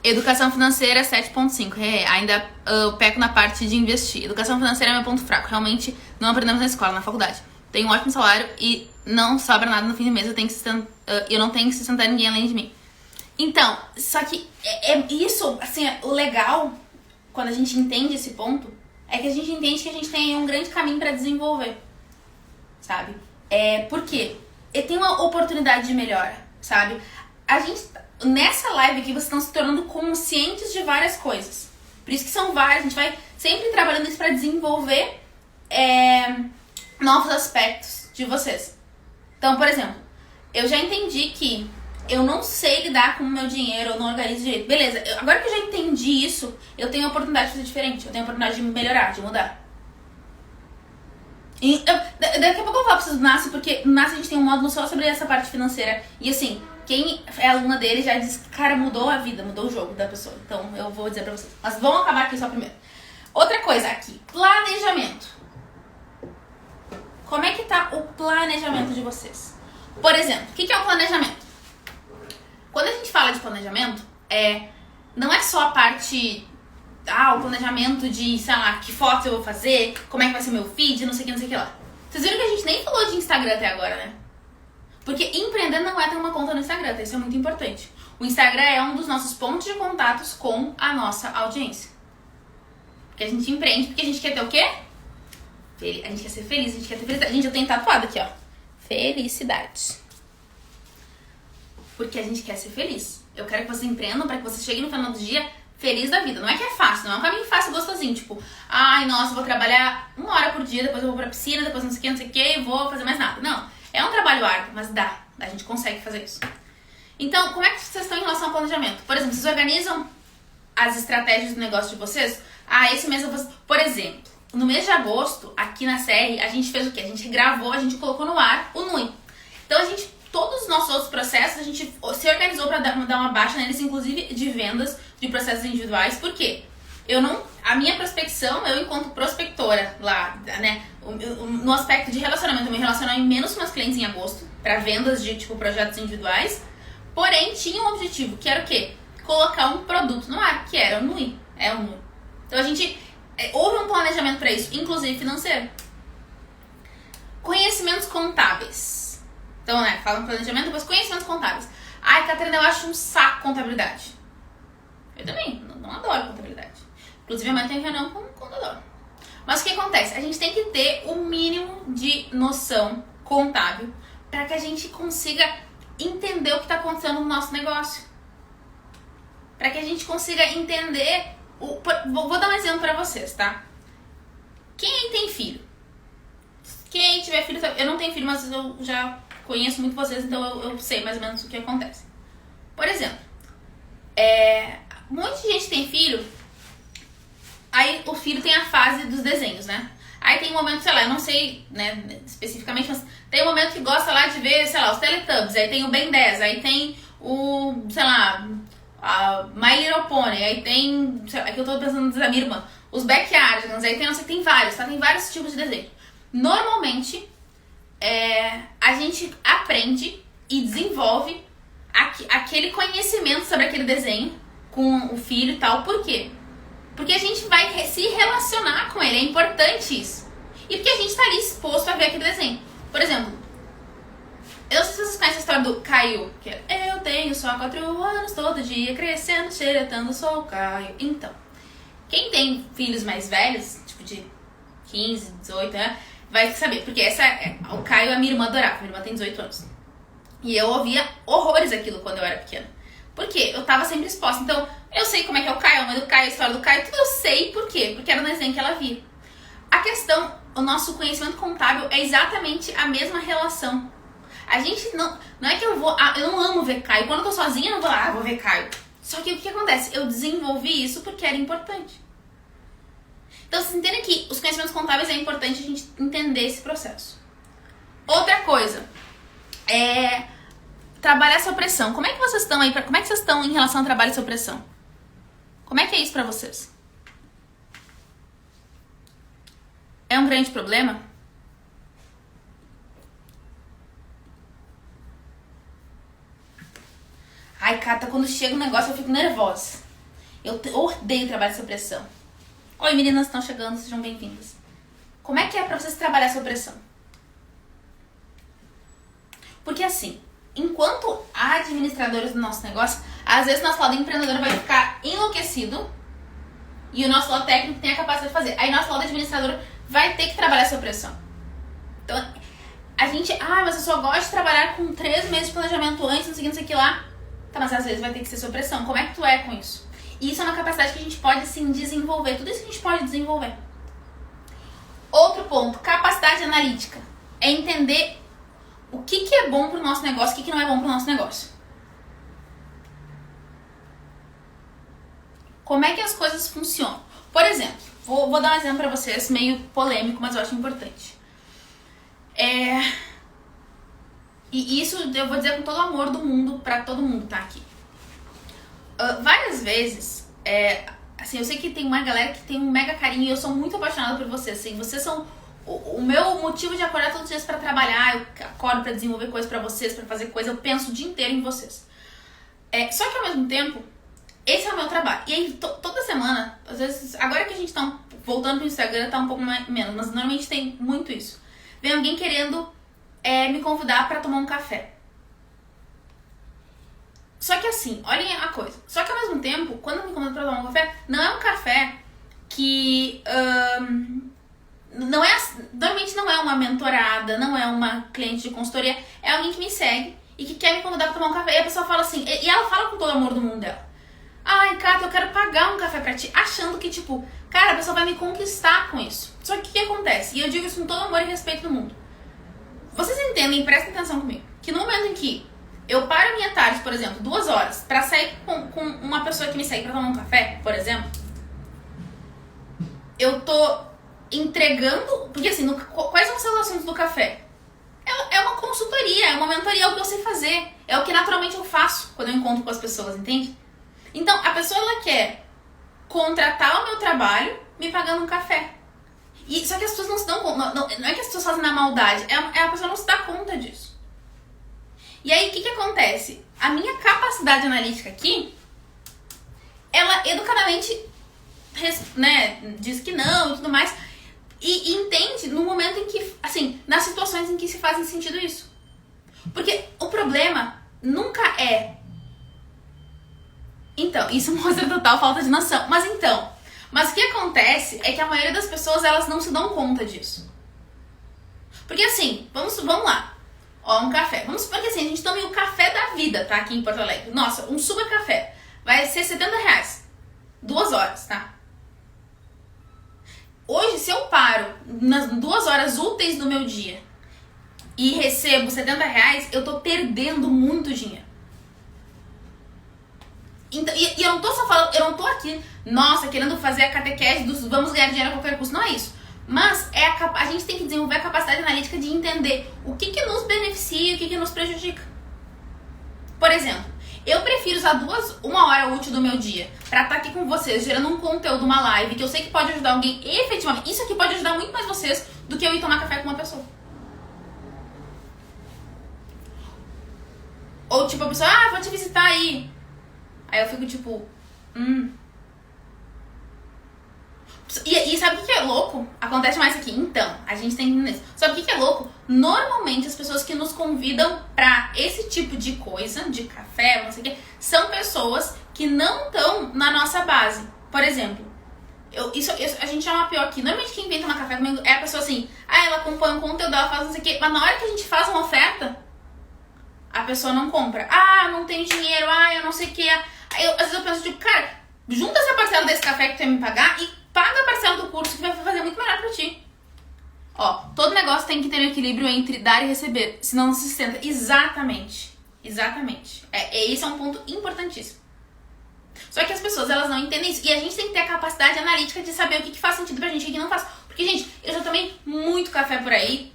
educação financeira 7.5. Ainda eu peco na parte de investir. Educação financeira é meu ponto fraco. Realmente não aprendemos na escola, na faculdade. Tenho um ótimo salário e não sobra nada no fim do mês. Eu não tenho que sustentar ninguém além de mim. Então, só que isso, assim, o legal, quando a gente entende esse ponto, é que a gente entende que a gente tem um grande caminho pra desenvolver, sabe? Por quê? Tem uma oportunidade de melhora, sabe? Nessa live aqui, vocês estão se tornando conscientes de várias coisas. Por isso que são vários, a gente vai sempre trabalhando isso pra desenvolver novos aspectos de vocês. Então, por exemplo, eu já entendi que eu não sei lidar com o meu dinheiro, eu não organizo direito. Beleza, agora que eu já entendi isso, eu tenho a oportunidade de fazer diferente, eu tenho a oportunidade de melhorar, de mudar. E daqui a pouco eu vou falar pra vocês do NASCE, porque no NASCE a gente tem um módulo só sobre essa parte financeira. E assim, quem é aluna dele já diz que, cara, mudou a vida, mudou o jogo da pessoa. Então eu vou dizer pra vocês. Mas vamos acabar aqui só primeiro. Outra coisa aqui, planejamento. Como é que tá o planejamento de vocês? Por exemplo, o que é o planejamento? Quando a gente fala de planejamento, não é só a parte... o planejamento de, sei lá, que fotos eu vou fazer, como é que vai ser meu feed, não sei o que lá. Vocês viram que a gente nem falou de Instagram até agora, né? Porque empreender não é ter uma conta no Instagram, tá? Isso é muito importante. O Instagram é um dos nossos pontos de contatos com a nossa audiência. Porque a gente empreende, porque a gente quer ter o quê? A gente quer ser feliz, a gente quer ter felicidade. Gente, eu tenho tatuado aqui, ó. Felicidade. Porque a gente quer ser feliz. Eu quero que vocês empreendam para que vocês cheguem no final do dia feliz da vida. Não é que é fácil, não é um caminho fácil, gostosinho. Tipo, ai, nossa, eu vou trabalhar 1 hora por dia, depois eu vou pra piscina, depois não sei o que, e vou fazer mais nada. Não, é um trabalho árduo, mas dá. A gente consegue fazer isso. Então, como é que vocês estão em relação ao planejamento? Por exemplo, vocês organizam as estratégias do negócio de vocês? Esse mês eu vou... Por exemplo, no mês de agosto, aqui na série, a gente fez o quê? A gente gravou, a gente colocou no ar o NUI. Então, todos os nossos outros processos, a gente se organizou para dar uma baixa neles, inclusive de vendas de processos individuais. Por quê? A minha prospecção, eu enquanto prospectora lá, né, no aspecto de relacionamento, eu me relacionei menos com meus clientes em agosto, para vendas de, tipo, projetos individuais, porém, tinha um objetivo, que era o quê? Colocar um produto no ar, que era o NUI. O NUI. Então, houve um planejamento para isso, inclusive financeiro. Conhecimentos contábeis. Então, né, fala no planejamento, depois conhecimentos contábeis. Ai, Catarina, eu acho um saco contabilidade. Eu também, não adoro contabilidade. Inclusive, amanhã tem reunião com o contador. Mas o que acontece? A gente tem que ter o mínimo de noção contábil para que a gente consiga entender o que está acontecendo no nosso negócio. Para que a gente consiga entender... Vou dar um exemplo para vocês, tá? Quem tem filho? Quem tiver filho... Eu não tenho filho, mas eu já conheço muito vocês, então eu sei mais ou menos o que acontece. Por exemplo, muita gente tem filho, aí o filho tem a fase dos desenhos, né? Aí tem um momento, sei lá, eu não sei, né, especificamente, mas tem um momento que gosta lá de ver, sei lá, os Teletubbies, aí tem o Ben 10, aí tem o, sei lá, a My Little Pony, aí tem, sei lá, que eu tô pensando da minha irmã, os Backyardigans, aí tem, não sei, tem vários, tá? Tem vários tipos de desenho. Normalmente, a gente aprende e desenvolve aquele conhecimento sobre aquele desenho com o filho e tal. Por quê? Porque a gente vai se relacionar com ele, é importante isso. E porque a gente tá ali exposto a ver aquele desenho. Por exemplo, eu não sei se vocês conhecem a história do Caio, que é: eu tenho só 4 anos, todo dia crescendo, xeretando, sou o Caio. Então, quem tem filhos mais velhos, tipo de 15, 18 anos, vai saber, porque o Caio, a minha irmã adorava, minha irmã tem 18 anos. E eu ouvia horrores aquilo quando eu era pequena. Por quê? Eu tava sempre exposta. Então, eu sei como é que é o Caio, a mãe do Caio, a história do Caio, tudo eu sei. Por quê? Porque era no desenho que ela via. A questão, o nosso conhecimento contábil é exatamente a mesma relação. A gente não é que eu não amo ver Caio. Quando eu tô sozinha, eu não vou lá, vou ver Caio. Só que o que acontece? Eu desenvolvi isso porque era importante. Então, vocês entendem que os conhecimentos contábeis é importante a gente entender esse processo. Outra coisa, trabalhar sob pressão. Como é que vocês estão aí? Como é que vocês estão em relação ao trabalho sob pressão? Como é que é isso pra vocês? É um grande problema? Ai, Cata, quando chega um negócio eu fico nervosa. Eu odeio trabalho sob pressão. Oi, meninas, estão chegando, sejam bem-vindas. Como é que é pra vocês trabalhar sob pressão? Porque assim, enquanto administradores do nosso negócio, às vezes o nosso lado empreendedor vai ficar enlouquecido e o nosso lado técnico tem a capacidade de fazer. Aí nosso lado administrador vai ter que trabalhar sob pressão. Então, a gente, mas eu só gosto de trabalhar com 3 meses de planejamento antes, não sei o que lá. Tá, mas às vezes vai ter que ser sob pressão. Como é que tu é com isso? E isso é uma capacidade que a gente pode, sim, desenvolver. Tudo isso a gente pode desenvolver. Outro ponto, capacidade analítica. É entender o que é bom pro nosso negócio e o que não é bom pro nosso negócio. Como é que as coisas funcionam? Por exemplo, vou dar um exemplo pra vocês, meio polêmico, mas eu acho importante. E isso eu vou dizer com todo o amor do mundo pra todo mundo, tá aqui. Várias vezes, assim, eu sei que tem uma galera que tem um mega carinho e eu sou muito apaixonada por vocês, assim, vocês são o meu motivo de acordar todos os dias pra trabalhar, eu acordo pra desenvolver coisas pra vocês, pra fazer coisa, eu penso o dia inteiro em vocês. Só que ao mesmo tempo, esse é o meu trabalho. E aí, toda semana, às vezes, agora que a gente tá voltando pro Instagram, tá um pouco menos, mas normalmente tem muito isso. Vem alguém querendo me convidar pra tomar um café. Só que assim, olhem a coisa. Só que ao mesmo tempo, quando me convidam pra tomar um café, não é um café que... normalmente não é uma mentorada, não é uma cliente de consultoria, é alguém que me segue e que quer me convidar pra tomar um café. E a pessoa fala assim, e ela fala com todo o amor do mundo dela. Ai, Kata, eu quero pagar um café pra ti. Achando que, tipo, cara, a pessoa vai me conquistar com isso. Só que o que acontece? E eu digo isso com todo amor e respeito do mundo. Vocês entendem, prestem atenção comigo, que no momento em que eu paro a minha tarde, por exemplo, 2 horas, pra sair com uma pessoa que me segue pra tomar um café, por exemplo, eu tô entregando... Porque assim, quais vão ser os assuntos do café? É uma consultoria, é uma mentoria, é o que eu sei fazer. É o que naturalmente eu faço quando eu encontro com as pessoas, entende? Então, a pessoa, ela quer contratar o meu trabalho me pagando um café. Só que as pessoas não se dão conta. Não é que as pessoas fazem na maldade, a pessoa não se dá conta disso. E aí, o que acontece? A minha capacidade analítica aqui, ela educadamente, né, diz que não e tudo mais, e entende no momento em que, assim, nas situações em que se fazem sentido isso. Porque o problema nunca é... Então, isso mostra total falta de noção. Mas o que acontece é que a maioria das pessoas, elas não se dão conta disso. Porque assim, vamos lá. Ó, um café. Vamos supor que assim, a gente tome o café da vida, tá? Aqui em Porto Alegre. Nossa, um super café. Vai ser R$70. 2 horas, tá? Hoje, se eu paro nas 2 horas úteis do meu dia e recebo R$70, eu tô perdendo muito dinheiro. Então, e eu não tô só falando, eu não tô aqui, nossa, querendo fazer a catequese dos vamos ganhar dinheiro a qualquer custo, não é isso. Mas a gente tem que desenvolver a capacidade analítica de entender o que nos beneficia e o que nos prejudica. Por exemplo, eu prefiro usar 1 hora útil do meu dia pra estar aqui com vocês, gerando um conteúdo, uma live, que eu sei que pode ajudar alguém efetivamente. Isso aqui pode ajudar muito mais vocês do que eu ir tomar café com uma pessoa. Ou tipo, a pessoa, vou te visitar aí. Aí eu fico tipo, E sabe o que é louco? Acontece mais aqui. Então, a gente tem que entender isso. Sabe o que é louco? Normalmente as pessoas que nos convidam pra esse tipo de coisa, de café, não sei o que, são pessoas que não estão na nossa base. Por exemplo, a gente já mapeou aqui. Normalmente quem vem tomar café comigo é a pessoa assim, ela acompanha um conteúdo, ela faz não sei o que, mas na hora que a gente faz uma oferta, a pessoa não compra. Não tem dinheiro, eu não sei o que. Às vezes eu penso, tipo, cara, junta essa parcela desse café que tu ia me pagar e paga a parcela do curso que vai fazer muito melhor pra ti. Ó, todo negócio tem que ter um equilíbrio entre dar e receber, senão não se sustenta. Exatamente. Esse é um ponto importantíssimo. Só que as pessoas, elas não entendem isso. E a gente tem que ter a capacidade analítica de saber o que faz sentido pra gente e o que não faz. Porque, gente, eu já tomei muito café por aí,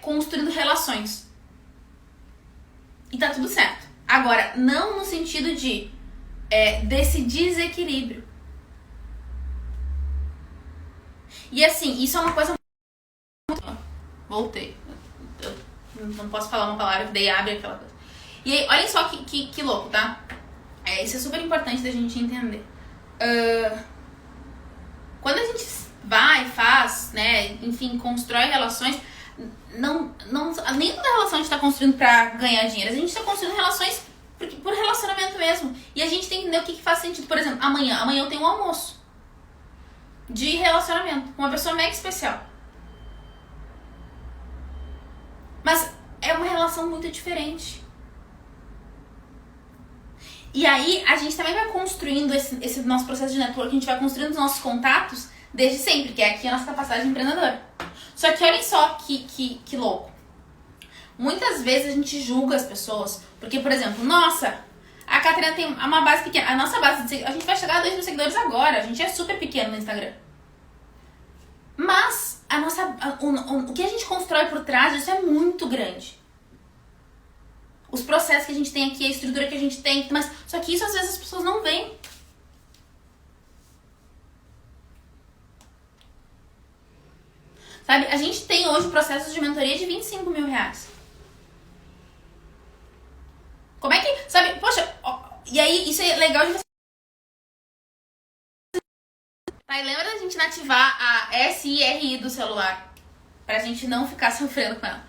construindo relações. E tá tudo certo. Agora, não no sentido desse desequilíbrio. E assim, isso é uma coisa... Voltei. Eu não posso falar uma palavra que daí abre aquela coisa. E aí, olhem só que louco, tá? Isso é super importante da gente entender. Quando a gente vai, faz, né, enfim, constrói relações, nem toda relação a gente tá construindo pra ganhar dinheiro. A gente tá construindo relações por relacionamento mesmo. E a gente tem que entender o que faz sentido. Por exemplo, amanhã eu tenho um almoço de relacionamento com uma pessoa mega especial. Mas é uma relação muito diferente. E aí, a gente também vai construindo esse nosso processo de network, a gente vai construindo os nossos contatos desde sempre, que é aqui a nossa capacidade de empreendedora. Só que olhem só que louco. Muitas vezes a gente julga as pessoas, porque, por exemplo, nossa, a Catarina tem uma base pequena. A nossa base de seguidores, a gente vai chegar a 2 mil seguidores agora, a gente é super pequeno no Instagram. Mas o que a gente constrói por trás disso é muito grande. Os processos que a gente tem aqui, a estrutura que a gente tem, mas só que isso às vezes as pessoas não veem. Sabe, a gente tem hoje processos de mentoria de 25 mil reais. Como é que, sabe, poxa, e aí isso é legal de você. Tá, e lembra da gente ativar a SIRI do celular, pra gente não ficar sofrendo com ela.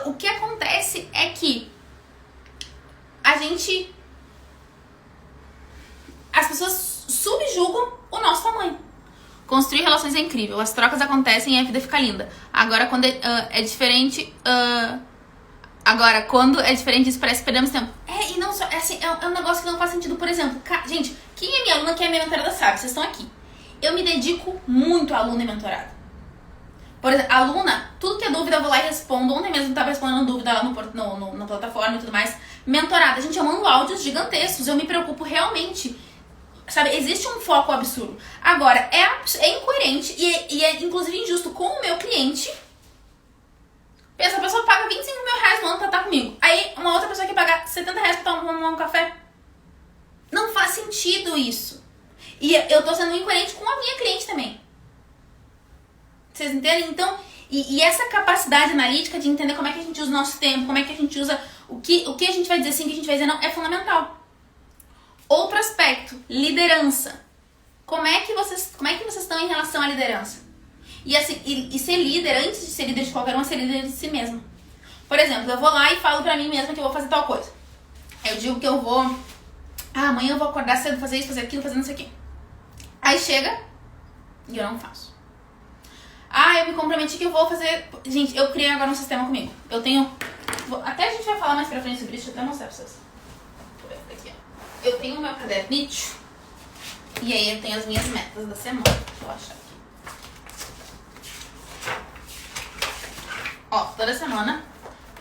O que acontece é que as pessoas subjugam o nosso tamanho. Construir relações é incrível, as trocas acontecem e a vida fica linda. Agora, quando é diferente... Agora, quando é diferente disso, parece que perdemos tempo. E não só... É um negócio que não faz sentido. Por exemplo, gente, quem é minha aluna, quem é minha mentorada sabe, vocês estão aqui. Eu me dedico muito a aluna e mentorada. Por exemplo, aluna, tudo que é dúvida eu vou lá e respondo. Ontem mesmo eu tava respondendo dúvida lá na plataforma e tudo mais. Mentorada, gente, eu mando áudios gigantescos, eu me preocupo realmente. Sabe, existe um foco absurdo. Agora, é incoerente e é inclusive injusto com o meu cliente. Pensa, a pessoa paga 25 mil reais no ano pra estar comigo. Aí, uma outra pessoa que paga 70 reais pra tomar um café. Não faz sentido isso. E eu tô sendo incoerente com a minha cliente também. Vocês entendem? Então, e essa capacidade analítica de entender como é que a gente usa o nosso tempo, como é que a gente usa o que a gente vai dizer sim, o que a gente vai dizer não, é fundamental. Outro aspecto, liderança. Como é que vocês estão em relação à liderança? E assim, e ser líder, antes de ser líder de qualquer um, é ser líder de si mesmo. Por exemplo, eu vou lá e falo pra mim mesma que eu vou fazer tal coisa. Eu digo que eu vou... amanhã eu vou acordar cedo, fazer isso, fazer aquilo, fazer não sei o quê. Aí chega e eu não faço. Eu me comprometi que eu vou fazer... Gente, eu criei agora um sistema comigo. Eu tenho... Até a gente vai falar mais pra frente sobre isso, deixa eu até mostrar pra vocês. Aqui, ó. Eu tenho o meu caderninho. E aí eu tenho as minhas metas da semana. Deixa eu achar aqui. Ó, toda semana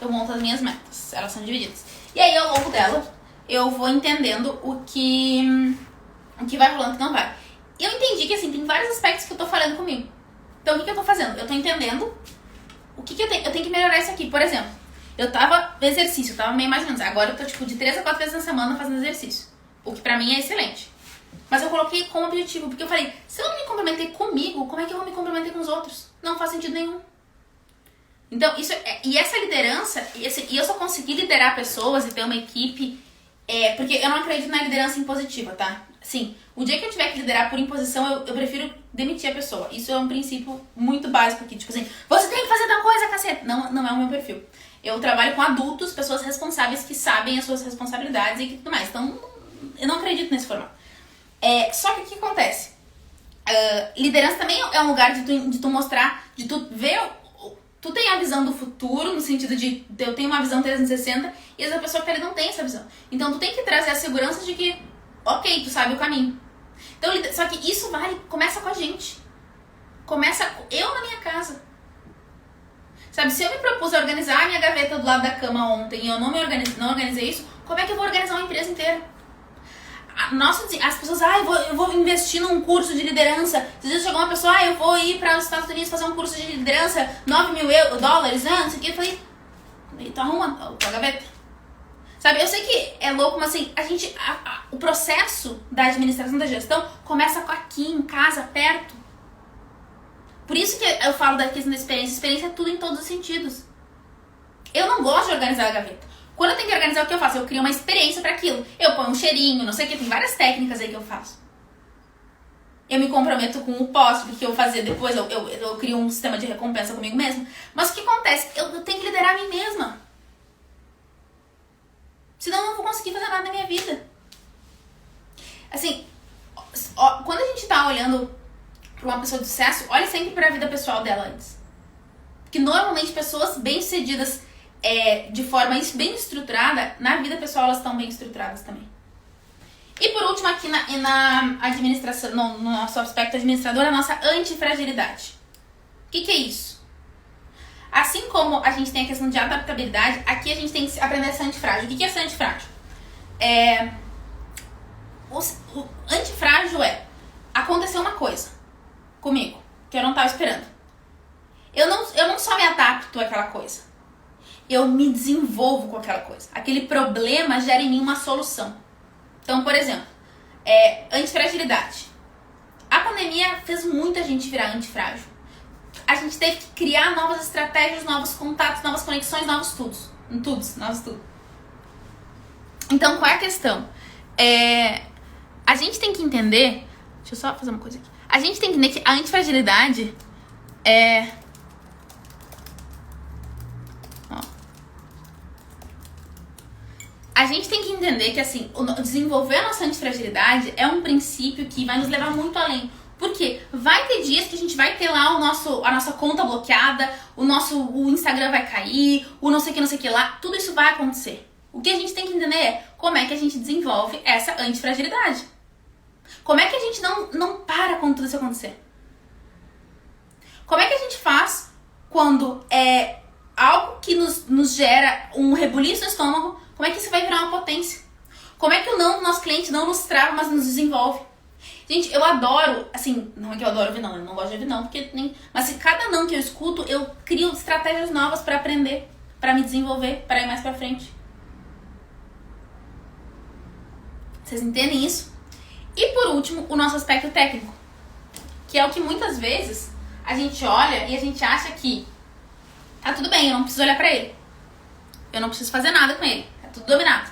eu monto as minhas metas. Elas são divididas. E aí, ao longo dela, eu vou entendendo o que vai rolando e o que não vai. E eu entendi que, assim, tem vários aspectos que eu tô falando comigo. Então, o que eu tô fazendo? Eu tô entendendo o que eu tenho que melhorar isso aqui. Por exemplo, eu tava no exercício, eu tava meio mais ou menos. Agora eu tô, tipo, de 3 a 4 vezes na semana fazendo exercício. O que pra mim é excelente. Mas eu coloquei como objetivo, porque eu falei, se eu não me comprometer comigo, como é que eu vou me comprometer com os outros? Não faz sentido nenhum. Então, e essa liderança, e eu só consegui liderar pessoas e ter uma equipe, porque eu não acredito na liderança impositiva, tá? Sim, o dia que eu tiver que liderar por imposição, eu prefiro demitir a pessoa. Isso é um princípio muito básico aqui, tipo assim, você tem que fazer tal coisa, cacete. Não é o meu perfil. Eu trabalho com adultos, pessoas responsáveis que sabem as suas responsabilidades e tudo mais. Então, eu não acredito nesse formato. Só que o que acontece? Liderança também é um lugar de tu mostrar, de tu ver... Tu tem a visão do futuro, no sentido de eu tenho uma visão 360 e essa pessoa que ele não tem essa visão. Então tu tem que trazer a segurança de que, ok, tu sabe o caminho. Então, só que isso começa com a gente. Começa eu na minha casa. Sabe, se eu me propus a organizar a minha gaveta do lado da cama ontem e eu não organizei isso, como é que eu vou organizar uma empresa inteira? As pessoas, eu vou investir num curso de liderança. Às vezes chegou uma pessoa, eu vou ir para os Estados Unidos fazer um curso de liderança, 9 mil dólares, não sei o que. Eu falei, então arruma a gaveta. Sabe, eu sei que é louco, mas assim, o processo da administração da gestão começa aqui em casa, perto. Por isso que eu falo da questão da experiência. Experiência é tudo em todos os sentidos. Eu não gosto de organizar a gaveta. Quando eu tenho que organizar, o que eu faço? Eu crio uma experiência para aquilo. Eu ponho um cheirinho, não sei o que, tem várias técnicas aí que eu faço. Eu me comprometo com o post, porque eu vou fazer depois, eu crio um sistema de recompensa comigo mesmo. Mas o que acontece? Eu tenho que liderar a mim mesma. Senão eu não vou conseguir fazer nada na minha vida. Assim, quando a gente tá olhando para uma pessoa de sucesso, olhe sempre para a vida pessoal dela antes. Porque normalmente pessoas bem-sucedidas de forma bem estruturada, na vida pessoal elas estão bem estruturadas também. E por último, aqui na administração, no nosso aspecto administrador, a nossa antifragilidade. O que é isso? Assim como a gente tem a questão de adaptabilidade, aqui a gente tem que aprender a ser antifrágil. O que é ser antifrágil? O antifrágil aconteceu uma coisa comigo, que eu não estava esperando. Eu não só me adapto àquela coisa, eu me desenvolvo com aquela coisa. Aquele problema gera em mim uma solução. Então, por exemplo, antifragilidade. A pandemia fez muita gente virar antifrágil. A gente teve que criar novas estratégias, novos contatos, novas conexões, novos tudo. Então, qual é a questão? A gente tem que entender... Deixa eu só fazer uma coisa aqui. A gente tem que entender que a antifragilidade A gente tem que entender que, assim, desenvolver a nossa antifragilidade é um princípio que vai nos levar muito além. Porque vai ter dias que a gente vai ter lá a nossa conta bloqueada, o Instagram vai cair, o não sei o que lá, tudo isso vai acontecer. O que a gente tem que entender é como é que a gente desenvolve essa antifragilidade. Como é que a gente não para quando tudo isso acontecer? Como é que a gente faz quando é algo que nos gera um rebuliço no estômago, como é que isso vai virar uma potência? Como é que o não do nosso cliente não nos trava, mas nos desenvolve? Gente, eu adoro, assim, não é que eu adoro ouvir não, eu não gosto de ouvir não, porque nem... Mas se cada não que eu escuto, eu crio estratégias novas pra aprender, pra me desenvolver, pra ir mais pra frente. Vocês entendem isso? E por último, o nosso aspecto técnico, que é o que muitas vezes a gente olha e a gente acha que tá tudo bem, eu não preciso olhar pra ele. Eu não preciso fazer nada com ele, tá tudo dominado.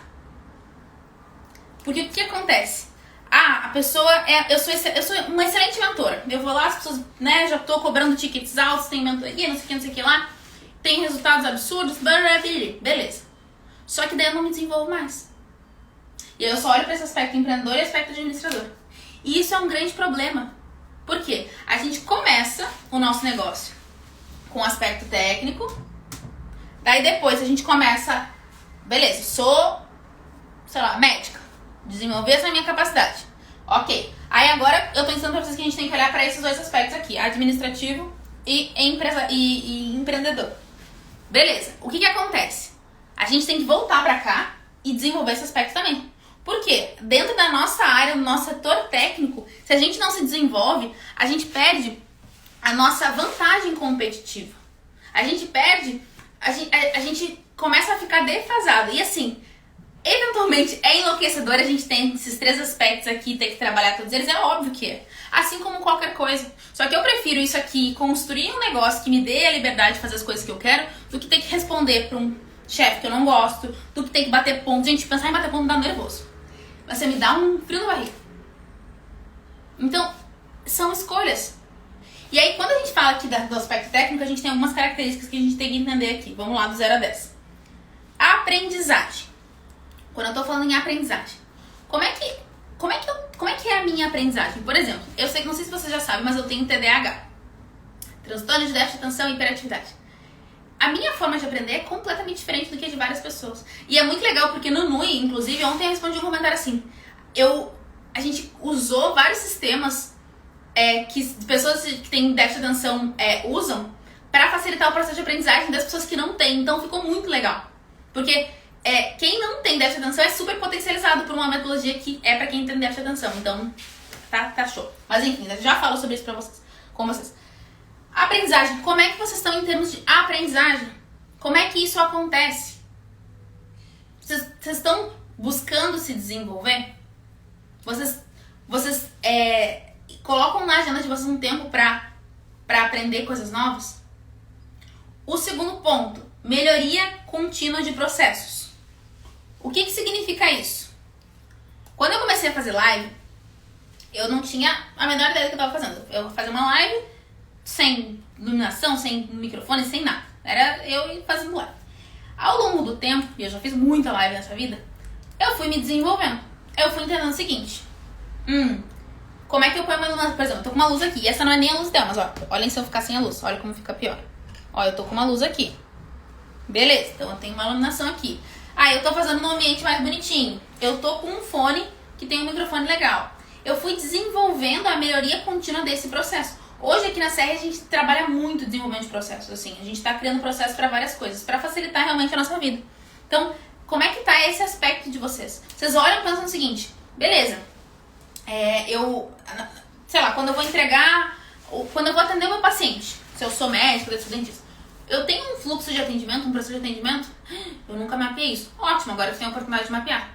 Porque o que acontece? A pessoa eu sou uma excelente mentora. Eu vou lá, as pessoas, né, já tô cobrando tickets altos, tem mentoria, não sei o que lá, tem resultados absurdos, beleza. Só que daí eu não me desenvolvo mais. E aí eu só olho pra esse aspecto empreendedor e aspecto administrador. E isso é um grande problema. Por quê? A gente começa o nosso negócio com o aspecto técnico, daí depois a gente começa, beleza, sou, sei lá, médica. Desenvolver essa minha capacidade. Ok. Aí agora eu tô ensinando pra vocês que a gente tem que olhar pra esses dois aspectos aqui. Administrativo e empreendedor. Beleza. O que acontece? A gente tem que voltar pra cá e desenvolver esse aspecto também. Por quê? Dentro da nossa área, no nosso setor técnico, se a gente não se desenvolve, a gente perde a nossa vantagem competitiva. A gente perde... A gente começa a ficar defasado. E assim... Eventualmente é enlouquecedor a gente ter esses três aspectos aqui, ter que trabalhar todos eles, é óbvio que é. Assim como qualquer coisa. Só que eu prefiro isso aqui, construir um negócio que me dê a liberdade de fazer as coisas que eu quero, do que ter que responder pra um chefe que eu não gosto, do que ter que bater ponto. Gente, pensar em bater ponto me dá nervoso. Você me dá um frio no barriga. Então, são escolhas. E aí, quando a gente fala aqui do aspecto técnico, a gente tem algumas características que a gente tem que entender aqui. Vamos lá, do 0 a 10. Aprendizagem. Quando eu tô falando em aprendizagem, como é que é a minha aprendizagem? Por exemplo, eu sei que, não sei se você já sabe, mas eu tenho TDAH. Transtorno de déficit de atenção e hiperatividade. A minha forma de aprender é completamente diferente do que a de várias pessoas. E é muito legal porque no NUI, inclusive, ontem eu respondi um comentário assim. A gente usou vários sistemas que pessoas que têm déficit de atenção usam para facilitar o processo de aprendizagem das pessoas que não têm. Então ficou muito legal. Porque... quem não tem déficit de atenção é super potencializado por uma metodologia que é pra quem tem déficit de atenção. Então, tá show. Mas enfim, já falo sobre isso com vocês. Aprendizagem. Como é que vocês estão em termos de aprendizagem? Como é que isso acontece? Vocês estão buscando se desenvolver? Vocês colocam na agenda de vocês um tempo pra aprender coisas novas? O segundo ponto. Melhoria contínua de processos. O que significa isso? Quando eu comecei a fazer live, eu não tinha a menor ideia do que eu tava fazendo. Eu vou fazer uma live sem iluminação, sem microfone, sem nada. Era eu fazendo live. Ao longo do tempo, e eu já fiz muita live nessa vida, eu fui me desenvolvendo. Eu fui entendendo o seguinte. Como é que eu ponho uma iluminação? Por exemplo, eu tô com uma luz aqui. E essa não é nem a luz dela, mas ó, olhem se eu ficar sem a luz. Olha como fica pior. Ó, eu tô com uma luz aqui. Beleza, então eu tenho uma iluminação aqui. Eu tô fazendo um ambiente mais bonitinho. Eu tô com um fone que tem um microfone legal. Eu fui desenvolvendo a melhoria contínua desse processo. Hoje aqui na Serra a gente trabalha muito desenvolvimento de processos, assim. A gente tá criando processos para várias coisas, para facilitar realmente a nossa vida. Então, como é que tá esse aspecto de vocês? Vocês olham e pensam o seguinte, beleza, sei lá, quando eu vou entregar, quando eu vou atender o meu paciente, se eu sou médico, eu sou dentista, eu tenho um fluxo de atendimento, um processo de atendimento, eu nunca mapeei isso. Ótimo, agora eu tenho a oportunidade de mapear.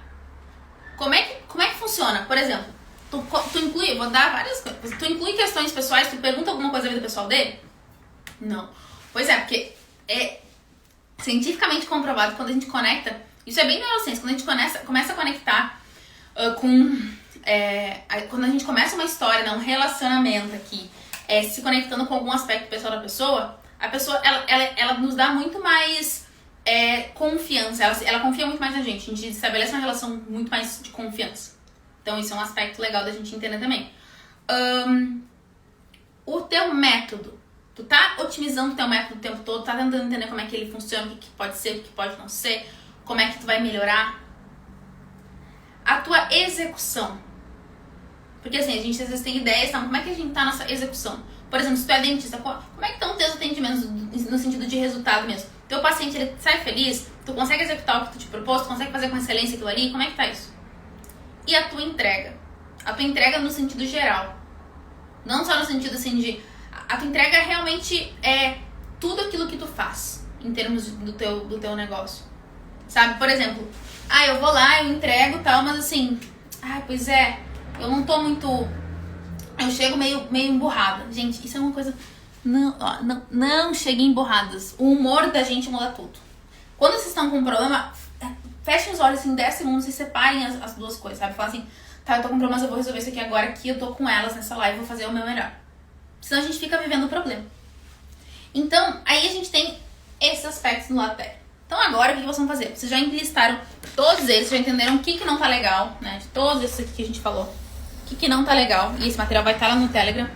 Como é que funciona? Por exemplo, tu inclui, vou dar várias coisas, tu inclui questões pessoais, tu pergunta alguma coisa da vida pessoal dele? Não. Pois é, porque é cientificamente comprovado que quando a gente conecta, isso é bem neurociência, quando a gente começa a conectar quando a gente começa uma história, né, um relacionamento aqui, se conectando com algum aspecto pessoal da pessoa, a pessoa, ela nos dá muito mais confiança, ela confia muito mais na gente, a gente estabelece uma relação muito mais de confiança. Então isso é um aspecto legal da gente entender também. O teu método, tu tá otimizando o teu método o tempo todo, tá tentando entender como é que ele funciona, o que pode ser, o que pode não ser, como é que tu vai melhorar. A tua execução. Porque assim, a gente às vezes tem ideias, tá? Como é que a gente tá nessa execução? Por exemplo, se tu é dentista, como é que estão os teus atendimentos no sentido de resultado mesmo? Teu paciente, ele sai feliz? Tu consegue executar o que tu te propôs? Tu consegue fazer com excelência aquilo ali? Como é que tá isso? E a tua entrega? A tua entrega no sentido geral. Não só no sentido assim de... A tua entrega realmente é tudo aquilo que tu faz em termos do teu negócio. Sabe? Por exemplo, eu vou lá, eu entrego e tal, mas assim... pois é, eu não tô muito... Eu chego meio emburrada. Gente, isso é uma coisa... Não cheguem emburradas. O humor da gente muda tudo. Quando vocês estão com um problema, fechem os olhos assim, 10 segundos e separem as duas coisas, sabe? Fala assim, tá, eu tô com um problema, mas eu vou resolver isso aqui agora, aqui eu tô com elas nessa live, vou fazer o meu melhor. Senão a gente fica vivendo o problema. Então, aí a gente tem esses aspectos no lado técnico. Então agora, o que vocês vão fazer? Vocês já enlistaram todos eles, já entenderam o que não tá legal, né? De todos esses aqui que a gente falou. O que não tá legal. E esse material vai estar lá no Telegram.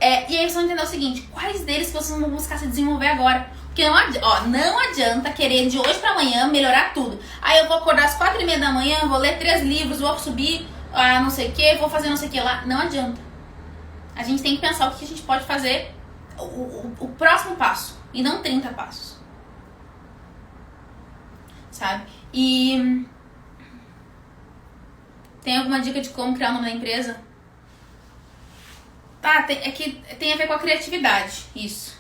E aí vocês vão entender o seguinte, quais deles que vocês vão buscar se desenvolver agora? Porque não adianta querer de hoje pra amanhã melhorar tudo. Aí eu vou acordar às 4h30 da manhã, vou ler 3 livros, vou subir não sei o que, vou fazer não sei o que lá. Não adianta. A gente tem que pensar o que a gente pode fazer, o próximo passo, e não 30 passos. Sabe? E tem alguma dica de como criar o nome da empresa? Que tem a ver com a criatividade, isso.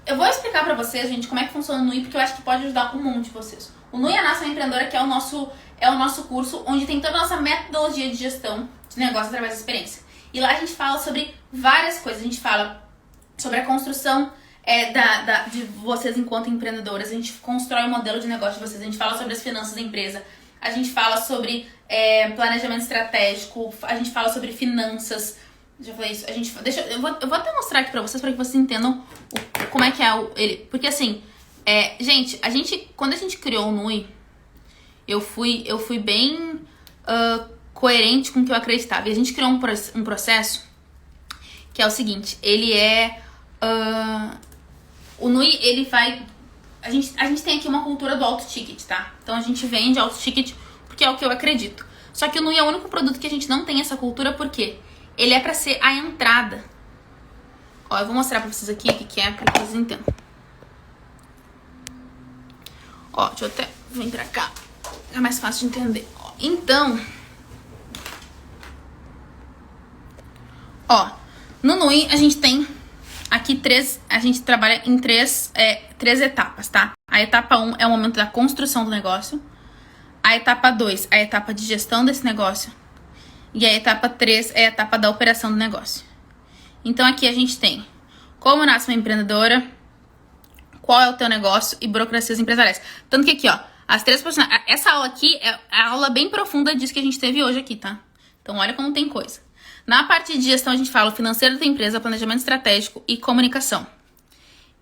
Eu vou explicar pra vocês, gente, como é que funciona o NUI, porque eu acho que pode ajudar um monte de vocês. O NUI é a Nação Empreendedora, que é o nosso curso, onde tem toda a nossa metodologia de gestão de negócio através da experiência. E lá a gente fala sobre várias coisas. A gente fala sobre a construção de vocês enquanto empreendedoras. A gente constrói o modelo de negócio de vocês. A gente fala sobre as finanças da empresa. A gente fala sobre planejamento estratégico. A gente fala sobre finanças. Já falei isso. Eu vou até mostrar aqui pra vocês entendam como é que é ele. Porque assim, gente, quando a gente criou o NUI, eu fui bem coerente com o que eu acreditava. E a gente criou um processo que é o seguinte, ele o NUI, ele vai... A gente tem aqui uma cultura do alto ticket, tá? Então a gente vende alto ticket porque é o que eu acredito. Só que o NUI é o único produto que a gente não tem essa cultura, porque ele é pra ser a entrada. Eu vou mostrar pra vocês aqui o que é, pra que vocês entendam. Deixa eu até vir pra cá. É mais fácil de entender. Então... no NUI a gente tem aqui a gente trabalha em três etapas, tá? A etapa 1 é o momento da construção do negócio. A etapa 2 é a etapa de gestão desse negócio. E a etapa 3 é a etapa da operação do negócio. Então aqui a gente tem como nasce uma empreendedora, qual é o teu negócio e burocracias empresariais. Tanto que aqui, as 3 personagens... Essa aula aqui é a aula bem profunda disso que a gente teve hoje aqui, tá? Então olha como tem coisa. Na parte de gestão a gente fala o financeiro da empresa, planejamento estratégico e comunicação.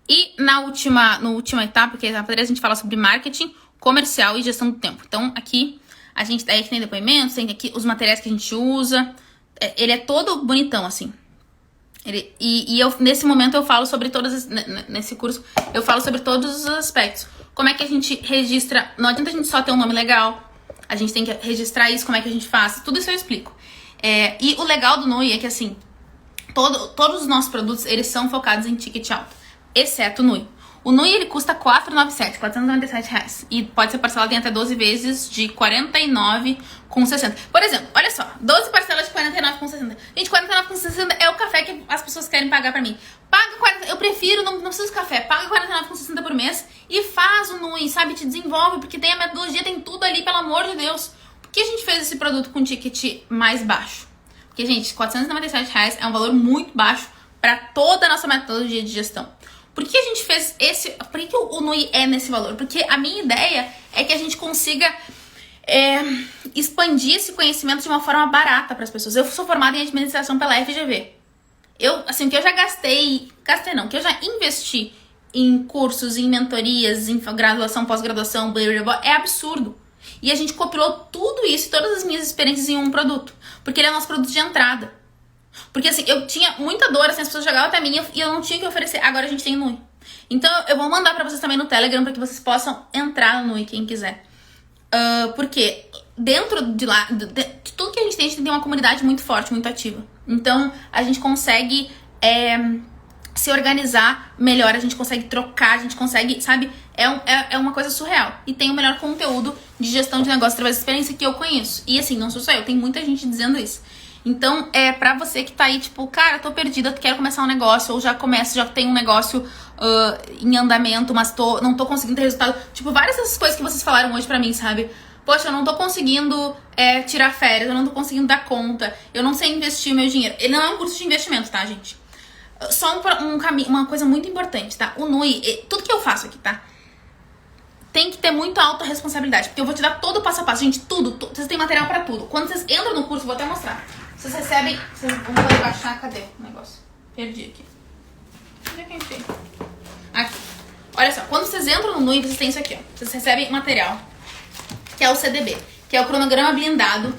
E na última etapa, que é a etapa 3, a gente fala sobre marketing, comercial e gestão do tempo. Então aqui a gente tem depoimentos, tem aqui os materiais que a gente usa. Ele é todo bonitão, assim. Nesse momento eu falo sobre nesse curso, eu falo sobre todos os aspectos. Como é que a gente registra? Não adianta a gente só ter um nome legal. a gente tem que registrar isso, como é que a gente faz, tudo isso eu explico. E o legal do Nui é que, assim, todos os nossos produtos, eles são focados em ticket alto, exceto o Nui. O Nui, ele custa R$ 497 reais. E pode ser parcelado em até 12 vezes de R$ 49,60. Por exemplo, olha só, 12 parcelas de R$ 49,60. Gente, R$ 49,60 é o café que as pessoas querem pagar pra mim. Paga 40, eu prefiro, não preciso de café. Paga R$ 49,60 por mês e faz o Nui, sabe? Te desenvolve, porque tem a metodologia, tem tudo ali, pelo amor de Deus. Por que a gente fez esse produto com ticket mais baixo? Porque, gente, R$ 497 reais é um valor muito baixo pra toda a nossa metodologia de gestão. Por que a gente fez esse... Por que o Nui é nesse valor? Porque a minha ideia é que a gente consiga expandir esse conhecimento de uma forma barata para as pessoas. Eu sou formada em administração pela FGV. O que eu já que eu já investi em cursos, em mentorias, em graduação, pós-graduação, é absurdo. E a gente copiou tudo isso, todas as minhas experiências em um produto. Porque ele é nosso produto de entrada. Porque assim, eu tinha muita dor, assim, as pessoas chegavam até mim e eu não tinha o que oferecer. Agora a gente tem Nui. Então eu vou mandar pra vocês também no Telegram pra que vocês possam entrar no Nui, quem quiser. Porque dentro de lá, de tudo que a gente tem uma comunidade muito forte, muito ativa. Então a gente consegue se organizar melhor, a gente consegue trocar, a gente consegue, sabe? É uma coisa surreal. E tem o melhor conteúdo de gestão de negócio através da experiência que eu conheço. E assim, não sou só eu, tem muita gente dizendo isso. Então, pra você que tá aí, tipo, cara, tô perdida, quero começar um negócio, ou já tenho um negócio em andamento, mas não tô conseguindo ter resultado. Tipo, várias dessas coisas que vocês falaram hoje pra mim, sabe? Poxa, eu não tô conseguindo tirar férias, eu não tô conseguindo dar conta, eu não sei investir o meu dinheiro. Ele não é um curso de investimento, tá, gente? Só uma coisa muito importante, tá? O Nui, tudo que eu faço aqui, tá? Tem que ter muita autorresponsabilidade, porque eu vou te dar todo o passo a passo. Gente, tudo. Vocês têm material pra tudo. Quando vocês entram no curso, vou até mostrar. Vocês recebem... Vamos poder baixar. Cadê o negócio? Perdi aqui. Onde é que eu enfiei? Aqui. Olha só. Quando vocês entram no Nui, vocês têm isso aqui, ó. Vocês recebem material, que é o CDB, que é o cronograma blindado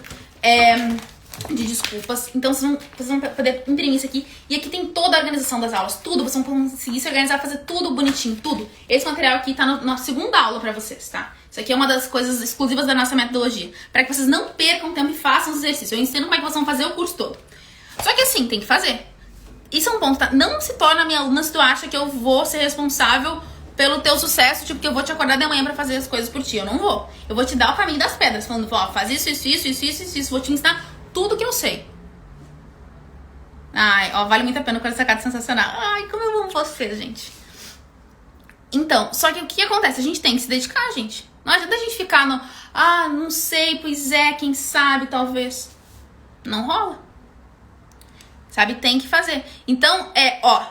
de desculpas. Então vocês vão poder imprimir isso aqui. E aqui tem toda a organização das aulas. Tudo. Vocês vão conseguir se organizar, fazer tudo bonitinho. Tudo. Esse material aqui tá na segunda aula pra vocês, tá? Isso aqui é uma das coisas exclusivas da nossa metodologia. Pra que vocês não percam tempo e façam os exercícios. Eu ensino como é que vocês vão fazer o curso todo. Só que assim, tem que fazer. Isso é um ponto, tá? Não se torna minha aluna se tu acha que eu vou ser responsável pelo teu sucesso, tipo, que eu vou te acordar de manhã pra fazer as coisas por ti. Eu não vou. Eu vou te dar o caminho das pedras, falando, ó, faz isso. Vou te ensinar tudo que eu sei. Ai, ó, vale muito a pena com essa sacada sensacional. Ai, como eu amo vocês, gente. Então, só que o que acontece? A gente tem que se dedicar, gente. Não adianta a gente ficar no... não sei, pois é, quem sabe, talvez. Não rola. Sabe? Tem que fazer. Então,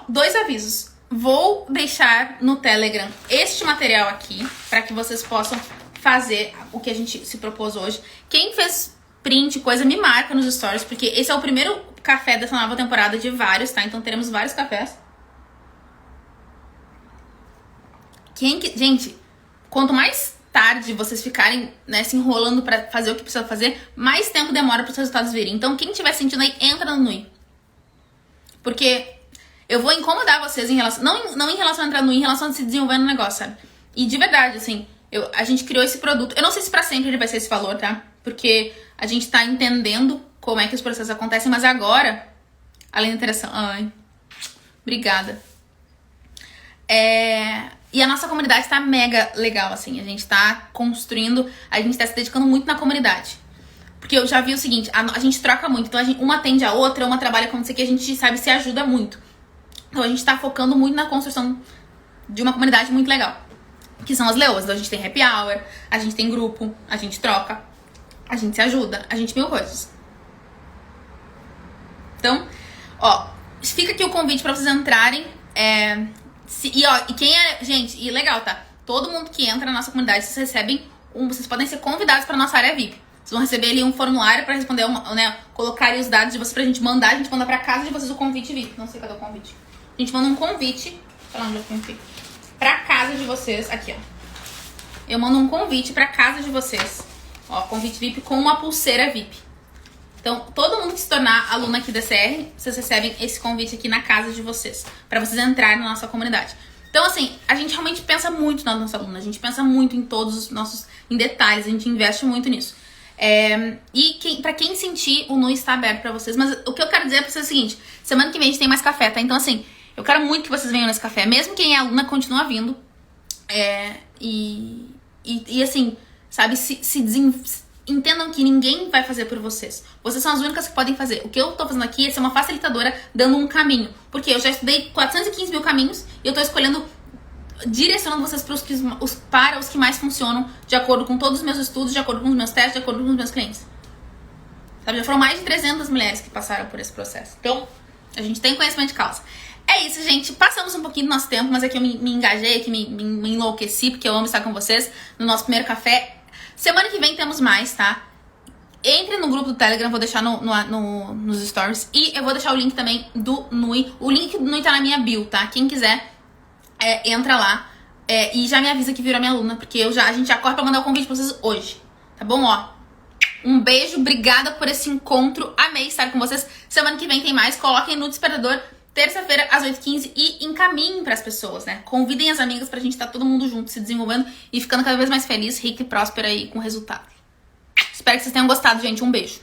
2 avisos. Vou deixar no Telegram este material aqui, pra que vocês possam fazer o que a gente se propôs hoje. Quem fez print, coisa, me marca nos stories, porque esse é o primeiro café dessa nova temporada de vários, tá? Então teremos vários cafés. Gente, quanto mais tarde vocês ficarem, né, se enrolando pra fazer o que precisa fazer, mais tempo demora para os resultados virem. Então quem tiver sentindo aí, entra no Nui. Porque eu vou incomodar vocês em relação... Não em relação a entrar no Nui, em relação a se desenvolver no negócio, sabe? E de verdade, assim, a gente criou esse produto. Eu não sei se pra sempre ele vai ser esse valor, tá? Porque a gente tá entendendo como é que os processos acontecem, mas agora, além da interação... Ai, obrigada. E a nossa comunidade tá mega legal, assim. A gente tá construindo, a gente tá se dedicando muito na comunidade. Porque eu já vi o seguinte, a gente troca muito. Então, uma atende a outra, uma trabalha com isso aqui, a gente, sabe, se ajuda muito. Então, a gente tá focando muito na construção de uma comunidade muito legal. Que são as leoas. Então, a gente tem happy hour, a gente tem grupo, a gente troca, a gente se ajuda, a gente mil coisas. Então, fica aqui o convite pra vocês entrarem. E quem é... Gente, e legal, tá? Todo mundo que entra na nossa comunidade, vocês recebem vocês podem ser convidados pra nossa área VIP. Vocês vão receber ali um formulário pra responder, colocar ali os dados de vocês pra gente mandar. A gente manda pra casa de vocês o convite VIP. Não sei cadê o convite. A gente manda um convite. Sei lá onde eu confio. Pra casa de vocês. Aqui, ó. Eu mando um convite pra casa de vocês. Ó, convite VIP com uma pulseira VIP. Então, todo mundo que se tornar aluno aqui da CR, vocês recebem esse convite aqui na casa de vocês, pra vocês entrarem na nossa comunidade. Então, assim, a gente realmente pensa muito na nossa aluna, a gente pensa muito em todos os nossos, em detalhes, a gente investe muito nisso. Pra quem sentir, o NUI está aberto pra vocês. Mas o que eu quero dizer pra vocês é o seguinte: semana que vem a gente tem mais café, tá? Então, assim, eu quero muito que vocês venham nesse café. Mesmo quem é aluna, continua vindo. Assim, sabe, entendam que ninguém vai fazer por vocês. Vocês são as únicas que podem fazer. O que eu tô fazendo aqui é ser uma facilitadora dando um caminho. Porque eu já estudei 415 mil caminhos e eu tô escolhendo, direcionando vocês para os que mais funcionam, de acordo com todos os meus estudos, de acordo com os meus testes, de acordo com os meus clientes. Sabe, já foram mais de 300 mulheres que passaram por esse processo. Então, a gente tem conhecimento de causa. É isso, gente. Passamos um pouquinho do nosso tempo, mas aqui eu me engajei, aqui me enlouqueci, porque eu amo estar com vocês no nosso primeiro café. Semana que vem temos mais, tá? Entre no grupo do Telegram, vou deixar nos stories. E eu vou deixar o link também do NUI. O link do NUI tá na minha bio, tá? Quem quiser, entra lá. E já me avisa que virou minha aluna, porque a gente já corre pra mandar o convite pra vocês hoje. Tá bom? Ó, um beijo, obrigada por esse encontro. Amei estar com vocês. Semana que vem tem mais. Coloquem no despertador, terça-feira, às 8h15, e encaminhem pras pessoas, né? Convidem as amigas pra gente estar todo mundo junto, se desenvolvendo e ficando cada vez mais feliz, rica e próspera e com resultado. Espero que vocês tenham gostado, gente. Um beijo.